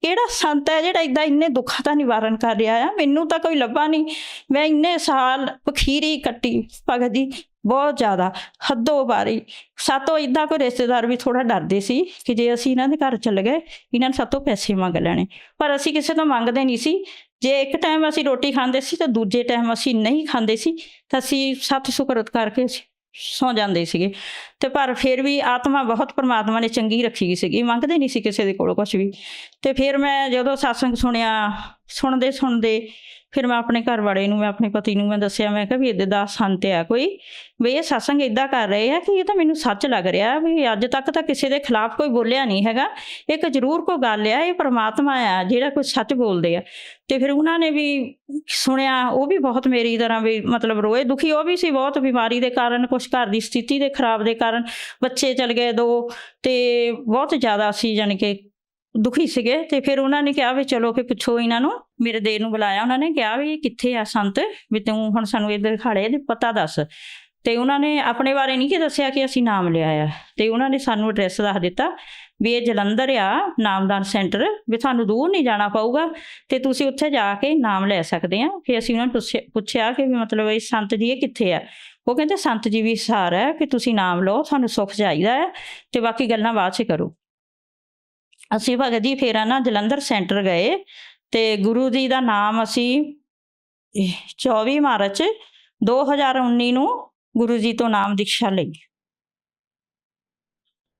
ਕਿਹੜਾ ਸੰਤ ਹੈ ਜਿਹੜਾ ਇੱਦਾਂ ਇੰਨੇ ਦੁੱਖਾਂ ਦਾ ਨਿਵਾਰਨ ਕਰ ਰਿਹਾ ਆ, ਮੈਨੂੰ ਤਾਂ ਕੋਈ ਲੱਭਾ ਨਹੀਂ। ਮੈਂ ਇੰਨੇ ਸਾਲ ਪਖੀਰੀ ਕੱਟੀ ਭਗਤ ਜੀ, ਬਹੁਤ ਜ਼ਿਆਦਾ ਹੱਦੋਂ ਬਾਰੀ। ਸਾਤੋਂ ਇੱਦਾਂ ਕੋਈ ਰਿਸ਼ਤੇਦਾਰ ਵੀ ਥੋੜਾ ਡਰਦੇ ਸੀ ਕਿ ਜੇ ਅਸੀਂ ਇਹਨਾਂ ਦੇ ਘਰ ਚਲੇ ਗਏ ਇਹਨਾਂ ਨੇ ਸਾਤੋਂ ਪੈਸੇ ਮੰਗ ਲੈਣੇ, ਪਰ ਅਸੀਂ ਕਿਸੇ ਤੋਂ ਮੰਗਦੇ ਨਹੀਂ ਸੀ। ਜੇ ਇੱਕ ਟਾਈਮ ਅਸੀਂ ਰੋਟੀ ਖਾਂਦੇ ਸੀ ਤਾਂ ਦੂਜੇ ਟਾਈਮ ਅਸੀਂ ਨਹੀਂ ਖਾਂਦੇ ਸੀ, ਤਾਂ ਅਸੀਂ ਸੱਤ ਸ਼ੁਕਰਤ ਕਰਕੇ ਸੌ ਜਾਂਦੇ ਸੀਗੇ। ਤੇ ਪਰ ਫਿਰ ਵੀ ਆਤਮਾ ਬਹੁਤ ਪਰਮਾਤਮਾ ਨੇ ਚੰਗੀ ਰੱਖੀ ਸੀਗੀ, ਮੰਗਦੇ ਨਹੀਂ ਸੀ ਕਿਸੇ ਦੇ ਕੋਲੋਂ ਕੁਛ ਵੀ। ਤੇ ਫਿਰ ਮੈਂ ਜਦੋਂ ਸਤਸੰਗ ਸੁਣਿਆ, ਸੁਣਦੇ ਫਿਰ ਮੈਂ ਆਪਣੇ ਘਰ ਵਾਲੇ ਨੂੰ, ਮੈਂ ਆਪਣੇ ਪਤੀ ਨੂੰ ਮੈਂ ਦੱਸਿਆ। ਮੈਂ ਕਿਹਾ ਵੀ ਇੱਦਾਂ ਦਾ ਸੰਤ ਆ ਕੋਈ, ਵੀ ਇਹ ਸਤਸੰਗ ਇੱਦਾਂ ਕਰ ਰਹੇ ਆ ਕਿ ਇਹ ਤਾਂ ਮੈਨੂੰ ਸੱਚ ਲੱਗ ਰਿਹਾ ਵੀ ਅੱਜ ਤੱਕ ਤਾਂ ਕਿਸੇ ਦੇ ਖਿਲਾਫ ਕੋਈ ਬੋਲਿਆ ਨਹੀਂ ਹੈਗਾ, ਇੱਕ ਜ਼ਰੂਰ ਕੋਈ ਗੱਲ ਆ, ਇਹ ਪਰਮਾਤਮਾ ਆ ਜਿਹੜਾ ਕੋਈ ਸੱਚ ਬੋਲਦੇ ਆ। ਤੇ ਫਿਰ ਉਹਨਾਂ ਨੇ ਵੀ ਸੁਣਿਆ, ਉਹ ਵੀ ਬਹੁਤ ਮੇਰੀ ਤਰ੍ਹਾਂ ਵੀ ਮਤਲਬ ਰੋਏ, ਦੁਖੀ ਉਹ ਵੀ ਸੀ ਬਹੁਤ, ਬਿਮਾਰੀ ਦੇ ਕਾਰਨ, ਕੁਛ ਘਰ ਦੀ ਸਥਿਤੀ ਦੇ ਖਰਾਬ ਦੇ ਕਾਰਨ ਬੱਚੇ ਚਲ ਗਏ 2, ਤੇ ਬਹੁਤ ਜ਼ਿਆਦਾ ਸੀ ਜਾਣੀ ਕਿ ਦੁਖੀ ਸੀਗੇ। ਤੇ ਫਿਰ ਉਹਨਾਂ ਨੇ ਕਿਹਾ ਵੀ ਚਲੋ ਕਿ ਪੁੱਛੋ ਇਹਨਾਂ ਨੂੰ। ਮੇਰੇ ਦੇਰ ਨੂੰ ਬੁਲਾਇਆ, ਉਹਨਾਂ ਨੇ ਕਿਹਾ ਵੀ ਕਿੱਥੇ ਆ ਸੰਤ, ਵੀ ਤੂੰ ਹੁਣ ਸਾਨੂੰ ਇੱਧਰ ਦਿਖਾੜੇ ਇਹਦੇ ਪਤਾ ਦੱਸ। ਤੇ ਉਹਨਾਂ ਨੇ ਆਪਣੇ ਬਾਰੇ ਨਹੀਂ ਕਿ ਦੱਸਿਆ ਕਿ ਅਸੀਂ ਨਾਮ ਲਿਆ ਆ, ਤੇ ਉਹਨਾਂ ਨੇ ਸਾਨੂੰ ਐਡਰੈਸ ਦੱਸ ਦਿੱਤਾ ਵੀ ਇਹ ਜਲੰਧਰ ਆ ਨਾਮਦਾਨ ਸੈਂਟਰ, ਵੀ ਤੁਹਾਨੂੰ ਦੂਰ ਨਹੀਂ ਜਾਣਾ ਪਊਗਾ ਤੇ ਤੁਸੀਂ ਉੱਥੇ ਜਾ ਕੇ ਨਾਮ ਲੈ ਸਕਦੇ ਆ। ਫਿਰ ਅਸੀਂ ਉਹਨਾਂ ਨੂੰ ਪੁੱਛਿਆ ਕਿ ਵੀ ਮਤਲਬ ਇਹ ਸੰਤ ਜੀ ਇਹ ਕਿੱਥੇ ਆ। ਉਹ ਕਹਿੰਦੇ ਸੰਤ ਜੀ ਵੀ ਸਾਰ ਹੈ ਕਿ ਤੁਸੀਂ ਨਾਮ ਲਓ, ਸਾਨੂੰ ਸੁੱਖ ਚਾਹੀਦਾ ਹੈ ਤੇ ਬਾਕੀ ਗੱਲਾਂ ਬਾਅਦ 'ਚ ਕਰੋ। ਅਸੀਂ ਭਗਤ ਜੀ ਫੇਰ ਨਾ ਜਲੰਧਰ ਸੈਂਟਰ ਗਏ ਤੇ ਗੁਰੂ ਜੀ ਦਾ ਨਾਮ ਅਸੀਂ 24 ਮਾਰਚ 2019 ਨੂੰ ਗੁਰੂ ਜੀ ਤੋਂ ਨਾਮ ਦੀਕਸ਼ਾ ਲਈ।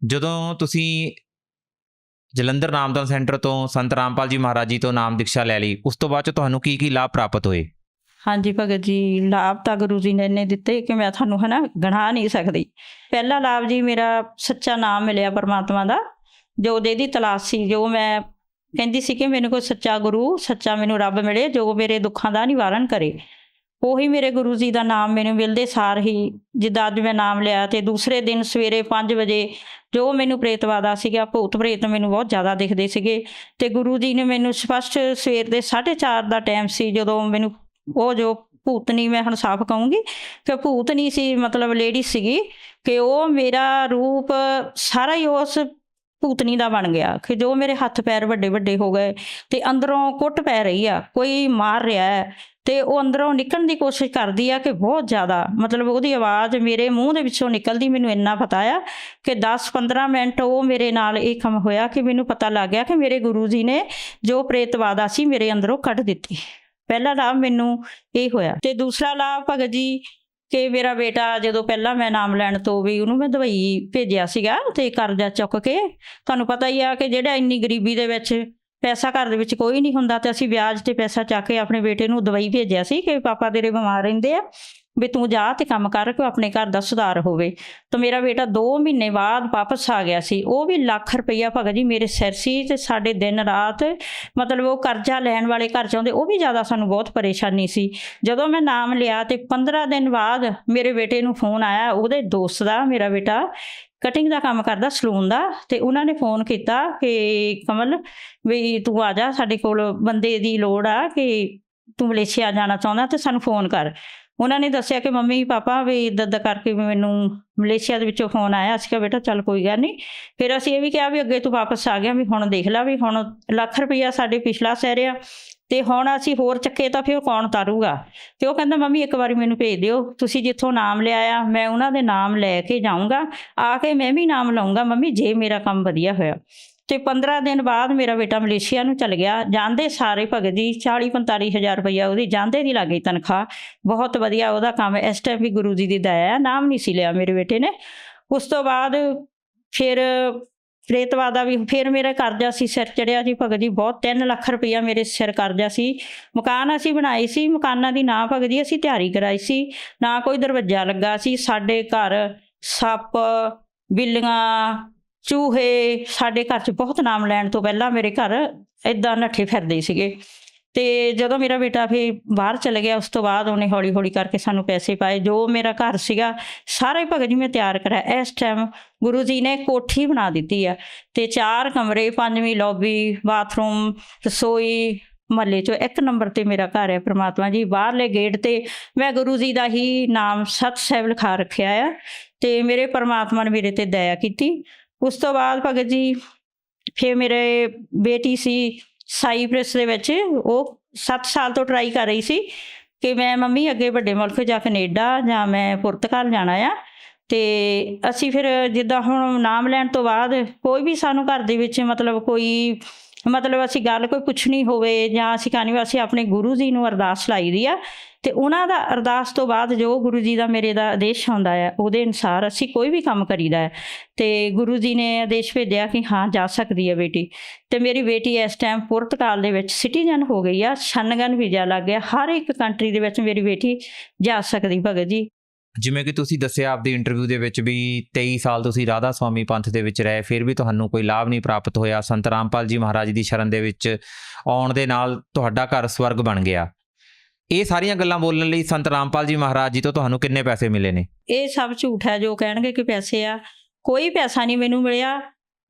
ਜਦੋਂ ਤੁਸੀਂ ਜਲੰਧਰ ਨਾਮਦਾਨ ਸੈਂਟਰ ਤੋਂ ਸੰਤ ਰਾਮਪਾਲ ਜੀ ਮਹਾਰਾਜ ਜੀ ਤੋਂ ਨਾਮ ਦੀਕਸ਼ਾ ਲੈ ਲਈ, ਉਸ ਤੋਂ ਬਾਅਦ 'ਚ ਤੁਹਾਨੂੰ ਕੀ ਲਾਭ ਪ੍ਰਾਪਤ ਹੋਏ? ਹਾਂਜੀ ਭਗਤ ਜੀ, ਲਾਭ ਤਾਂ ਗੁਰੂ ਜੀ ਨੇ ਇੰਨੇ ਦਿੱਤੇ ਕਿ ਮੈਂ ਤੁਹਾਨੂੰ ਗਿਣਾ ਨਹੀਂ ਸਕਦੀ। ਪਹਿਲਾ ਲਾਭ ਜੀ ਮੇਰਾ ਸੱਚਾ ਨਾਮ ਮਿਲਿਆ ਪਰਮਾਤਮਾ ਦਾ, ਜੋ ਉਹਦੀ ਤਲਾਸ਼ ਸੀ, ਜੋ ਮੈਂ ਕਹਿੰਦੀ ਸੀ ਕਿ ਮੈਨੂੰ ਕੋਈ ਸੱਚਾ ਗੁਰੂ, ਸੱਚਾ ਮੈਨੂੰ ਰੱਬ ਮਿਲੇ ਜੋ ਮੇਰੇ ਦੁੱਖਾਂ ਦਾ ਨਿਵਾਰਨ ਕਰੇ। ਉਹੀ ਮੇਰੇ ਗੁਰੂ ਜੀ ਦਾ ਨਾਮ ਮੈਨੂੰ ਮਿਲਦੇ ਸਾਰ ਹੀ, ਜਿੱਦਾਂ ਅੱਜ ਮੈਂ ਨਾਮ ਲਿਆ ਤੇ ਦੂਸਰੇ ਦਿਨ ਸਵੇਰੇ 5 ਵਜੇ ਜੋ ਮੈਨੂੰ ਪ੍ਰੇਤਵਾਦਾ ਸੀਗਾ, ਭੂਤ ਪ੍ਰੇਤ ਮੈਨੂੰ ਬਹੁਤ ਜ਼ਿਆਦਾ ਦਿਖਦੇ ਸੀਗੇ। ਤੇ ਗੁਰੂ ਜੀ ਨੇ ਮੈਨੂੰ ਸਪਸ਼ਟ ਸਵੇਰ ਦੇ 4:30 ਦਾ ਟਾਈਮ ਸੀ, ਜਦੋਂ ਮੈਨੂੰ ਉਹ ਜੋ ਭੂਤਨੀ, ਮੈਂ ਹੁਣ ਸਾਫ਼ ਕਹੂੰਗੀ ਕਿ ਭੂਤਨੀ ਸੀ, ਮਤਲਬ ਲੇਡੀ ਸੀਗੀ, ਕਿ ਉਹ ਮੇਰਾ ਰੂਪ ਸਾਰਾ ਹੀ ਉਸ ਭੂਤਨੀ ਦਾ ਬਣ ਗਿਆ ਕਿ ਜੋ ਮੇਰੇ ਹੱਥ ਪੈਰ ਵੱਡੇ ਵੱਡੇ ਹੋ ਗਏ ਤੇ ਅੰਦਰੋਂ ਕੁੱਟ ਪੈ ਰਹੀ ਆ, ਕੋਈ ਮਾਰ ਰਿਹਾ ਹੈ ਤੇ ਉਹ ਅੰਦਰੋਂ ਨਿਕਲਣ ਦੀ ਕੋਸ਼ਿਸ਼ ਕਰਦੀ ਆ ਕਿ ਬਹੁਤ ਜ਼ਿਆਦਾ, ਮਤਲਬ ਉਹਦੀ ਆਵਾਜ਼ ਮੇਰੇ ਮੂੰਹ ਦੇ ਵਿੱਚੋਂ ਨਿਕਲਦੀ। ਮੈਨੂੰ ਇੰਨਾ ਪਤਾ ਆ ਕਿ 10-15 ਮਿੰਟ ਉਹ ਮੇਰੇ ਨਾਲ ਇਹ ਕੰਮ ਹੋਇਆ ਕਿ ਮੈਨੂੰ ਪਤਾ ਲੱਗ ਗਿਆ ਕਿ ਮੇਰੇ ਗੁਰੂ ਜੀ ਨੇ ਜੋ ਪ੍ਰੇਤਵਾਦਾ ਸੀ ਮੇਰੇ ਅੰਦਰੋਂ ਕੱਢ ਦਿੱਤੀ। ਪਹਿਲਾ ਲਾਭ ਮੈਨੂੰ ਇਹ ਹੋਇਆ। ਤੇ ਦੂਸਰਾ ਲਾਭ ਭਗਤ ਜੀ ਕਿ ਮੇਰਾ ਬੇਟਾ, ਜਦੋਂ ਪਹਿਲਾਂ ਮੈਂ ਨਾਮ ਲੈਣ ਤੋਂ ਵੀ ਉਹਨੂੰ ਮੈਂ ਦੁਬਈ ਭੇਜਿਆ ਸੀਗਾ ਤੇ ਕਰਜ਼ਾ ਚੁੱਕ ਕੇ, ਤੁਹਾਨੂੰ ਪਤਾ ਹੀ ਆ ਕਿ ਜਿਹੜਾ ਇੰਨੀ ਗਰੀਬੀ ਦੇ ਵਿੱਚ ਪੈਸਾ ਘਰ ਦੇ ਵਿੱਚ ਕੋਈ ਨਹੀਂ ਹੁੰਦਾ, ਤੇ ਅਸੀਂ ਵਿਆਜ ਤੇ ਪੈਸਾ ਚੱਕ ਕੇ ਆਪਣੇ ਬੇਟੇ ਨੂੰ ਦੁਬਈ ਭੇਜਿਆ ਸੀ ਕਿ ਪਾਪਾ ਤੇਰੇ ਬਿਮਾਰ ਰਹਿੰਦੇ ਆ, ਵੀ ਤੂੰ ਜਾ ਤੇ ਕੰਮ ਕਰ ਕਿ ਆਪਣੇ ਘਰ ਦਾ ਸੁਧਾਰ ਹੋਵੇ। ਤਾਂ ਮੇਰਾ ਬੇਟਾ 2 ਮਹੀਨੇ ਬਾਅਦ ਵਾਪਸ ਆ ਗਿਆ ਸੀ। ਉਹ ਵੀ ਲੱਖ ਰੁਪਈਆ ਭਗਤ ਜੀ ਮੇਰੇ ਸਿਰ ਸੀ, ਤੇ ਸਾਡੇ ਦਿਨ ਰਾਤ ਮਤਲਬ ਉਹ ਕਰਜ਼ਾ ਲੈਣ ਵਾਲੇ ਘਰ ਚਾਹੁੰਦੇ, ਉਹ ਵੀ ਜ਼ਿਆਦਾ ਸਾਨੂੰ ਬਹੁਤ ਪਰੇਸ਼ਾਨੀ ਸੀ। ਜਦੋਂ ਮੈਂ ਨਾਮ ਲਿਆ ਤੇ 15 ਦਿਨ ਬਾਅਦ ਮੇਰੇ ਬੇਟੇ ਨੂੰ ਫੋਨ ਆਇਆ ਉਹਦੇ ਦੋਸਤ ਦਾ, ਮੇਰਾ ਬੇਟਾ, ਕਟਿੰਗ ਦਾ ਕੰਮ ਕਰਦਾ ਸਲੂਨ ਦਾ। ਤੇ ਉਹਨਾਂ ਨੇ ਫੋਨ ਕੀਤਾ ਕਿ ਕਮਲ ਵੀ ਤੂੰ ਆ ਜਾ, ਸਾਡੇ ਕੋਲ ਬੰਦੇ ਦੀ ਲੋੜ ਆ, ਕਿ ਤੂੰ ਮਲੇਸ਼ੀਆ ਜਾਣਾ ਚਾਹੁੰਦਾ ਤੇ ਸਾਨੂੰ ਫੋਨ ਕਰ। ਉਹਨਾਂ ਨੇ ਦੱਸਿਆ ਕਿ ਮੰਮੀ ਪਾਪਾ ਵੀ ਇੱਦਾਂ ਕਰਕੇ ਵੀ ਮੈਨੂੰ ਮਲੇਸ਼ੀਆ ਦੇ ਵਿੱਚੋਂ ਫੋਨ ਆਇਆ। ਅਸੀਂ ਕਿਹਾ ਬੇਟਾ ਚੱਲ ਕੋਈ ਗੱਲ ਨਹੀਂ। ਫਿਰ ਅਸੀਂ ਇਹ ਵੀ ਕਿਹਾ ਵੀ ਅੱਗੇ ਤੂੰ ਵਾਪਸ ਆ ਗਿਆ, ਵੀ ਹੁਣ ਦੇਖ ਲਾ, ਵੀ ਹੁਣ ਲੱਖ ਰੁਪਈਆ ਸਾਡੇ ਪਿਛਲਾ ਸਹਿਰਿਆ ਤੇ ਹੁਣ ਅਸੀਂ ਹੋਰ ਚੱਕੇ ਤਾਂ ਫਿਰ ਕੌਣ ਤਾਰੂਗਾ। ਤੇ ਉਹ ਕਹਿੰਦਾ ਮੰਮੀ ਇੱਕ ਵਾਰੀ ਮੈਨੂੰ ਭੇਜ ਦਿਓ, ਤੁਸੀਂ ਜਿੱਥੋਂ ਨਾਮ ਲਿਆ ਮੈਂ ਉਹਨਾਂ ਦੇ ਨਾਮ ਲੈ ਕੇ ਜਾਊਂਗਾ, ਆ ਕੇ ਮੈਂ ਵੀ ਨਾਮ ਲਾਊਂਗਾ ਮੰਮੀ ਜੇ ਮੇਰਾ ਕੰਮ ਵਧੀਆ ਹੋਇਆ। ਤੇ 15 ਦਿਨ ਬਾਅਦ ਮੇਰਾ ਬੇਟਾ ਮਲੇਸ਼ੀਆ ਨੂੰ ਚਲ ਗਿਆ। ਜਾਂਦੇ ਸਾਰੇ ਭਗਤ ਜੀ 40-45 ਹਜ਼ਾਰ ਰੁਪਈਆ ਉਹਦੀ ਜਾਂਦੇ ਦੀ ਲੱਗ ਗਈ ਤਨਖਾਹ। ਬਹੁਤ ਵਧੀਆ ਉਹਦਾ ਕੰਮ। ਇਸ ਟਾਈਮ ਵੀ ਗੁਰੂ ਜੀ ਦੀ ਦਇਆ ਹੈ, ਨਾਮ ਨਹੀਂ ਸੀ ਲਿਆ ਮੇਰੇ ਬੇਟੇ ਨੇ। ਉਸ ਤੋਂ ਬਾਅਦ ਫਿਰ ਪ੍ਰੇਤਵਾ ਦਾ ਵੀ ਫਿਰ ਮੇਰਾ ਕਰਜ਼ਾ ਸੀ, ਸਿਰ ਚੜਿਆ ਜੀ ਭਗਤ ਜੀ ਬਹੁਤ। 3 ਲੱਖ ਰੁਪਈਆ ਮੇਰੇ ਸਿਰ ਕਰਜ਼ਾ ਸੀ। ਮਕਾਨ ਅਸੀਂ ਬਣਾਏ ਸੀ, ਮਕਾਨਾਂ ਦੀ ਨਾ ਭਗਤ ਜੀ ਅਸੀਂ ਤਿਆਰੀ ਕਰਾਈ ਸੀ, ਨਾ ਕੋਈ ਦਰਵਾਜ਼ਾ ਲੱਗਾ ਸੀ। ਸਾਡੇ ਘਰ ਸੱਪ, ਬਿੱਲੀਆਂ, ਚੂਹੇ, ਸਾਡੇ ਘਰ 'ਚ ਬਹੁਤ ਨਾਮ ਲੈਣ ਤੋਂ ਪਹਿਲਾਂ ਮੇਰੇ ਘਰ ਇੱਦਾਂ ਨੱਠੇ ਫਿਰਦੇ ਸੀਗੇ। ਤੇ ਜਦੋਂ ਮੇਰਾ ਬੇਟਾ ਫਿਰ ਬਾਹਰ ਚਲੇ ਗਿਆ, ਉਸ ਤੋਂ ਬਾਅਦ ਉਹਨੇ ਹੌਲੀ ਹੌਲੀ ਕਰਕੇ ਸਾਨੂੰ ਪੈਸੇ ਪਾਏ। ਜੋ ਮੇਰਾ ਘਰ ਸੀਗਾ ਸਾਰਾ ਹੀ ਭਗਤ ਜੀ ਮੈਂ ਤਿਆਰ ਕਰਾਇਆ। ਇਸ ਟਾਈਮ ਗੁਰੂ ਜੀ ਨੇ ਕੋਠੀ ਬਣਾ ਦਿੱਤੀ ਆ ਤੇ 4 ਕਮਰੇ, 5ਵੀਂ ਲੌਬੀ, ਬਾਥਰੂਮ, ਰਸੋਈ, ਮਹੱਲੇ 'ਚੋਂ 1 ਨੰਬਰ ਤੇ ਮੇਰਾ ਘਰ ਹੈ। ਪ੍ਰਮਾਤਮਾ ਜੀ ਬਾਹਰਲੇ ਗੇਟ ਤੇ ਮੈਂ ਗੁਰੂ ਜੀ ਦਾ ਹੀ ਨਾਮ ਸਤ ਸਾਹਿਬ ਲਿਖਾ ਰੱਖਿਆ ਆ ਤੇ ਮੇਰੇ ਪ੍ਰਮਾਤਮਾ ਨੇ ਮੇਰੇ ਤੇ ਦਇਆ ਕੀਤੀ। ਉਸ ਤੋਂ ਬਾਅਦ ਭਗਤ ਜੀ ਫਿਰ ਮੇਰੇ ਬੇਟੀ ਸੀ ਸਾਈਪ੍ਰਸ ਦੇ ਵਿੱਚ, ਉਹ 7 ਸਾਲ ਤੋਂ ਟਰਾਈ ਕਰ ਰਹੀ ਸੀ ਕਿ ਮੈਂ ਮੰਮੀ ਅੱਗੇ ਵੱਡੇ ਮੁਲਕ ਜਾਂ ਕੈਨੇਡਾ ਜਾਂ ਮੈਂ ਪੁਰਤਗਾਲ ਜਾਣਾ ਆ। ਤੇ ਅਸੀਂ ਫਿਰ ਜਿੱਦਾਂ ਹੁਣ ਨਾਮ ਲੈਣ ਤੋਂ ਬਾਅਦ ਕੋਈ ਵੀ ਸਾਨੂੰ ਘਰ ਦੇ ਵਿੱਚ ਮਤਲਬ ਅਸੀਂ ਗੱਲ ਕੋਈ ਪੁੱਛਣੀ ਹੋਵੇ ਜਾਂ ਅਸੀਂ ਕਹਾਣੀ, ਅਸੀਂ ਆਪਣੇ ਗੁਰੂ ਜੀ ਨੂੰ ਅਰਦਾਸ ਲਾਈ ਦੀ ਆ ਤੇ ਉਹਨਾਂ ਦਾ ਅਰਦਾਸ ਤੋਂ ਬਾਅਦ ਜੋ ਗੁਰੂ ਜੀ ਦਾ ਮੇਰੇ ਦਾ ਆਦੇਸ਼ ਹੁੰਦਾ ਆ ਉਹਦੇ ਅਨੁਸਾਰ ਅਸੀਂ ਕੋਈ ਵੀ ਕੰਮ ਕਰੀਦਾ ਹੈ। ਤੇ ਗੁਰੂ ਜੀ ਨੇ ਆਦੇਸ਼ ਭੇਜਿਆ ਕਿ ਹਾਂ ਜਾ ਸਕਦੀ ਹੈ ਬੇਟੀ। ਤੇ ਮੇਰੀ ਬੇਟੀ ਇਸ ਟਾਈਮ ਪੁਰਤਗਾਲ ਦੇ ਵਿੱਚ ਸਿਟੀਜ਼ਨ ਹੋ ਗਈ ਆ, ਸ਼ਨਗਨ ਵੀਜ਼ਾ ਲੱਗ ਗਿਆ। ਹਰ ਇੱਕ ਕੰਟਰੀ ਦੇ ਵਿੱਚ ਮੇਰੀ ਬੇਟੀ ਜਾ ਸਕਦੀ ਭਗਤ ਜੀ। ਜਿਵੇਂ ਕਿ ਤੁਸੀਂ ਦੱਸਿਆ ਆਪਦੀ ਇੰਟਰਵਿਊ ਦੇ ਵਿੱਚ ਵੀ 23 ਸਾਲ ਤੁਸੀਂ ਰਾਧਾ ਸੁਆਮੀ ਪੰਥ ਦੇ ਵਿੱਚ ਰਹੇ, ਫਿਰ ਵੀ ਤੁਹਾਨੂੰ ਕੋਈ ਲਾਭ ਨਹੀਂ ਪ੍ਰਾਪਤ ਹੋਇਆ। ਸੰਤ ਰਾਮਪਾਲ ਜੀ ਮਹਾਰਾਜ ਦੀ ਸ਼ਰਨ ਦੇ ਵਿੱਚ ਆਉਣ ਦੇ ਨਾਲ ਤੁਹਾਡਾ ਘਰ ਸਵਰਗ ਬਣ ਗਿਆ। ਇਹ ਸਾਰੀਆਂ ਗੱਲਾਂ ਬੋਲਣ ਲਈ ਸੰਤ ਰਾਮਪਾਲ ਜੀ ਮਹਾਰਾਜ ਜੀ ਤੋਂ ਤੁਹਾਨੂੰ ਕਿੰਨੇ ਪੈਸੇ ਮਿਲੇ ਨੇ? ਇਹ ਸਭ ਝੂਠ ਹੈ ਜੋ ਕਹਿਣਗੇ ਕਿ ਪੈਸੇ ਆ। ਕੋਈ ਪੈਸਾ ਨਹੀਂ ਮੈਨੂੰ ਮਿਲਿਆ,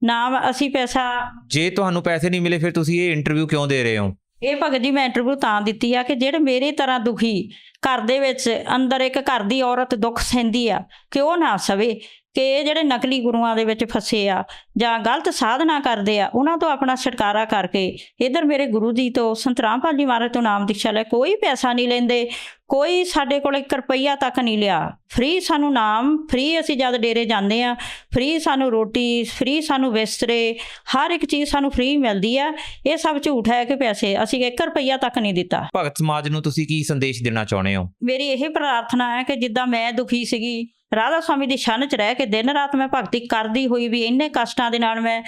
ਨਾ ਅਸੀਂ ਪੈਸਾ। ਜੇ ਤੁਹਾਨੂੰ ਪੈਸੇ ਨਹੀਂ ਮਿਲੇ ਫਿਰ ਤੁਸੀਂ ਇਹ ਇੰਟਰਵਿਊ ਕਿਉਂ ਦੇ ਰਹੇ ਹੋ? ਇਹ ਭਗਤ ਜੀ ਮੈਂ ਇੰਟਰਵਿਊ ਤਾਂ ਦਿੱਤੀ ਆ ਕਿ ਜਿਹੜੇ ਮੇਰੇ ਤਰ੍ਹਾਂ ਦੁਖੀ ਘਰ ਦੇ ਵਿੱਚ ਅੰਦਰ ਇੱਕ ਘਰ ਦੀ ਔਰਤ ਦੁੱਖ ਸਹਿੰਦੀ ਆ ਕਿ ਉਹ ਨਾ ਸਵੇ, ਕਿ ਇਹ ਜਿਹੜੇ ਨਕਲੀ ਗੁਰੂਆਂ ਦੇ ਵਿੱਚ ਫਸੇ ਆ ਜਾਂ ਗਲਤ ਸਾਧਨਾ ਕਰਦੇ ਆ ਉਹਨਾਂ ਤੋਂ ਆਪਣਾ ਛੁਟਕਾਰਾ ਕਰਕੇ ਇੱਧਰ ਮੇਰੇ ਗੁਰੂ ਜੀ ਤੋਂ ਸੰਤ ਰਾਮਪਾਲ ਜੀ ਮਹਾਰਾਜ ਤੋਂ ਨਾਮ ਦੀਕਸ਼ਾ ਲੈ। ਕੋਈ ਪੈਸਾ ਨਹੀਂ ਲੈਂਦੇ, ਕੋਈ ਸਾਡੇ ਕੋਲ 1 ਰੁਪਈਆ ਤੱਕ ਨਹੀਂ ਲਿਆ। ਫ੍ਰੀ ਸਾਨੂੰ ਨਾਮ, ਫ੍ਰੀ ਅਸੀਂ ਜਦ ਡੇਰੇ ਜਾਂਦੇ ਆ, ਫ੍ਰੀ ਸਾਨੂੰ ਰੋਟੀ, ਫ੍ਰੀ ਸਾਨੂੰ ਬਿਸਤਰੇ, ਹਰ ਇੱਕ ਚੀਜ਼ ਸਾਨੂੰ ਫ੍ਰੀ ਮਿਲਦੀ ਆ। ਇਹ ਸਭ ਝੂਠ ਹੈ ਕਿ ਪੈਸੇ ਅਸੀਂ 1 ਰੁਪਈਆ ਤੱਕ ਨਹੀਂ ਦਿੱਤਾ। ਭਗਤ ਸਮਾਜ ਨੂੰ ਤੁਸੀਂ ਕੀ ਸੰਦੇਸ਼ ਦੇਣਾ ਚਾਹੁੰਦੇ ਹੋ? ਮੇਰੀ ਇਹ ਪ੍ਰਾਰਥਨਾ ਹੈ ਕਿ ਜਿੱਦਾਂ ਮੈਂ ਦੁਖੀ ਸੀਗੀ, ਰਾਧਾ ਸੁਆਮੀ ਦੀ ਸ਼ਰਨ 'ਚ ਰਹਿ ਕੇ ਦਿਨ ਰਾਤ ਮੈਂ ਭਗਤੀ ਕਰਦੀ ਹੋਈ ਵੀ ਇੰਨੇ ਕਸ਼ਟਾਂ ਦੇ ਨਾਲ ਮੈਂ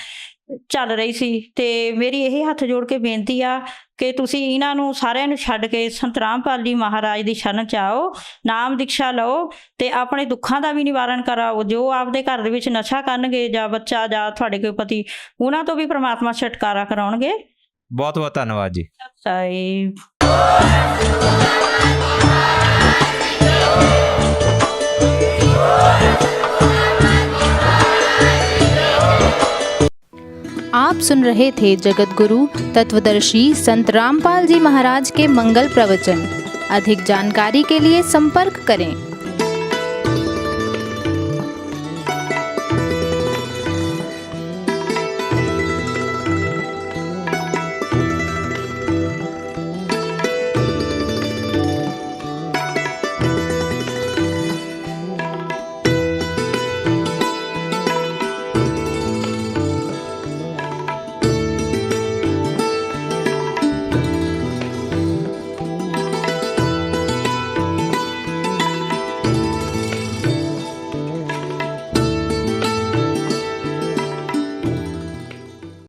ਚੱਲ ਰਹੀ ਸੀ, ਤੇ ਮੇਰੀ ਇਹ ਹੱਥ ਜੋੜ ਕੇ ਬੇਨਤੀ ਆ ਕਿ ਤੁਸੀਂ ਇਹਨਾਂ ਨੂੰ ਸਾਰਿਆਂ ਨੂੰ ਛੱਡ ਕੇ ਸੰਤ ਰਾਮਪਾਲ ਜੀ ਮਹਾਰਾਜ ਦੀ ਸ਼ਰਨ 'ਚ ਆਓ, ਨਾਮ ਦੀਕਸ਼ਾ ਲਓ ਤੇ ਆਪਣੇ ਦੁੱਖਾਂ ਦਾ ਵੀ ਨਿਵਾਰਨ ਕਰਾਓ। ਜੋ ਆਪਦੇ ਘਰ ਦੇ ਵਿੱਚ ਨਸ਼ਾ ਕਰਨਗੇ ਜਾਂ ਬੱਚਾ ਜਾਂ ਤੁਹਾਡੇ ਕੋਈ ਪਤੀ, ਉਹਨਾਂ ਤੋਂ ਵੀ ਪ੍ਰਮਾਤਮਾ ਛੁਟਕਾਰਾ ਕਰਾਉਣਗੇ। ਬਹੁਤ ਬਹੁਤ ਧੰਨਵਾਦ ਜੀ। आप सुन रहे थे जगत गुरु तत्वदर्शी संत रामपाल जी महाराज के मंगल प्रवचन। अधिक जानकारी के लिए संपर्क करें।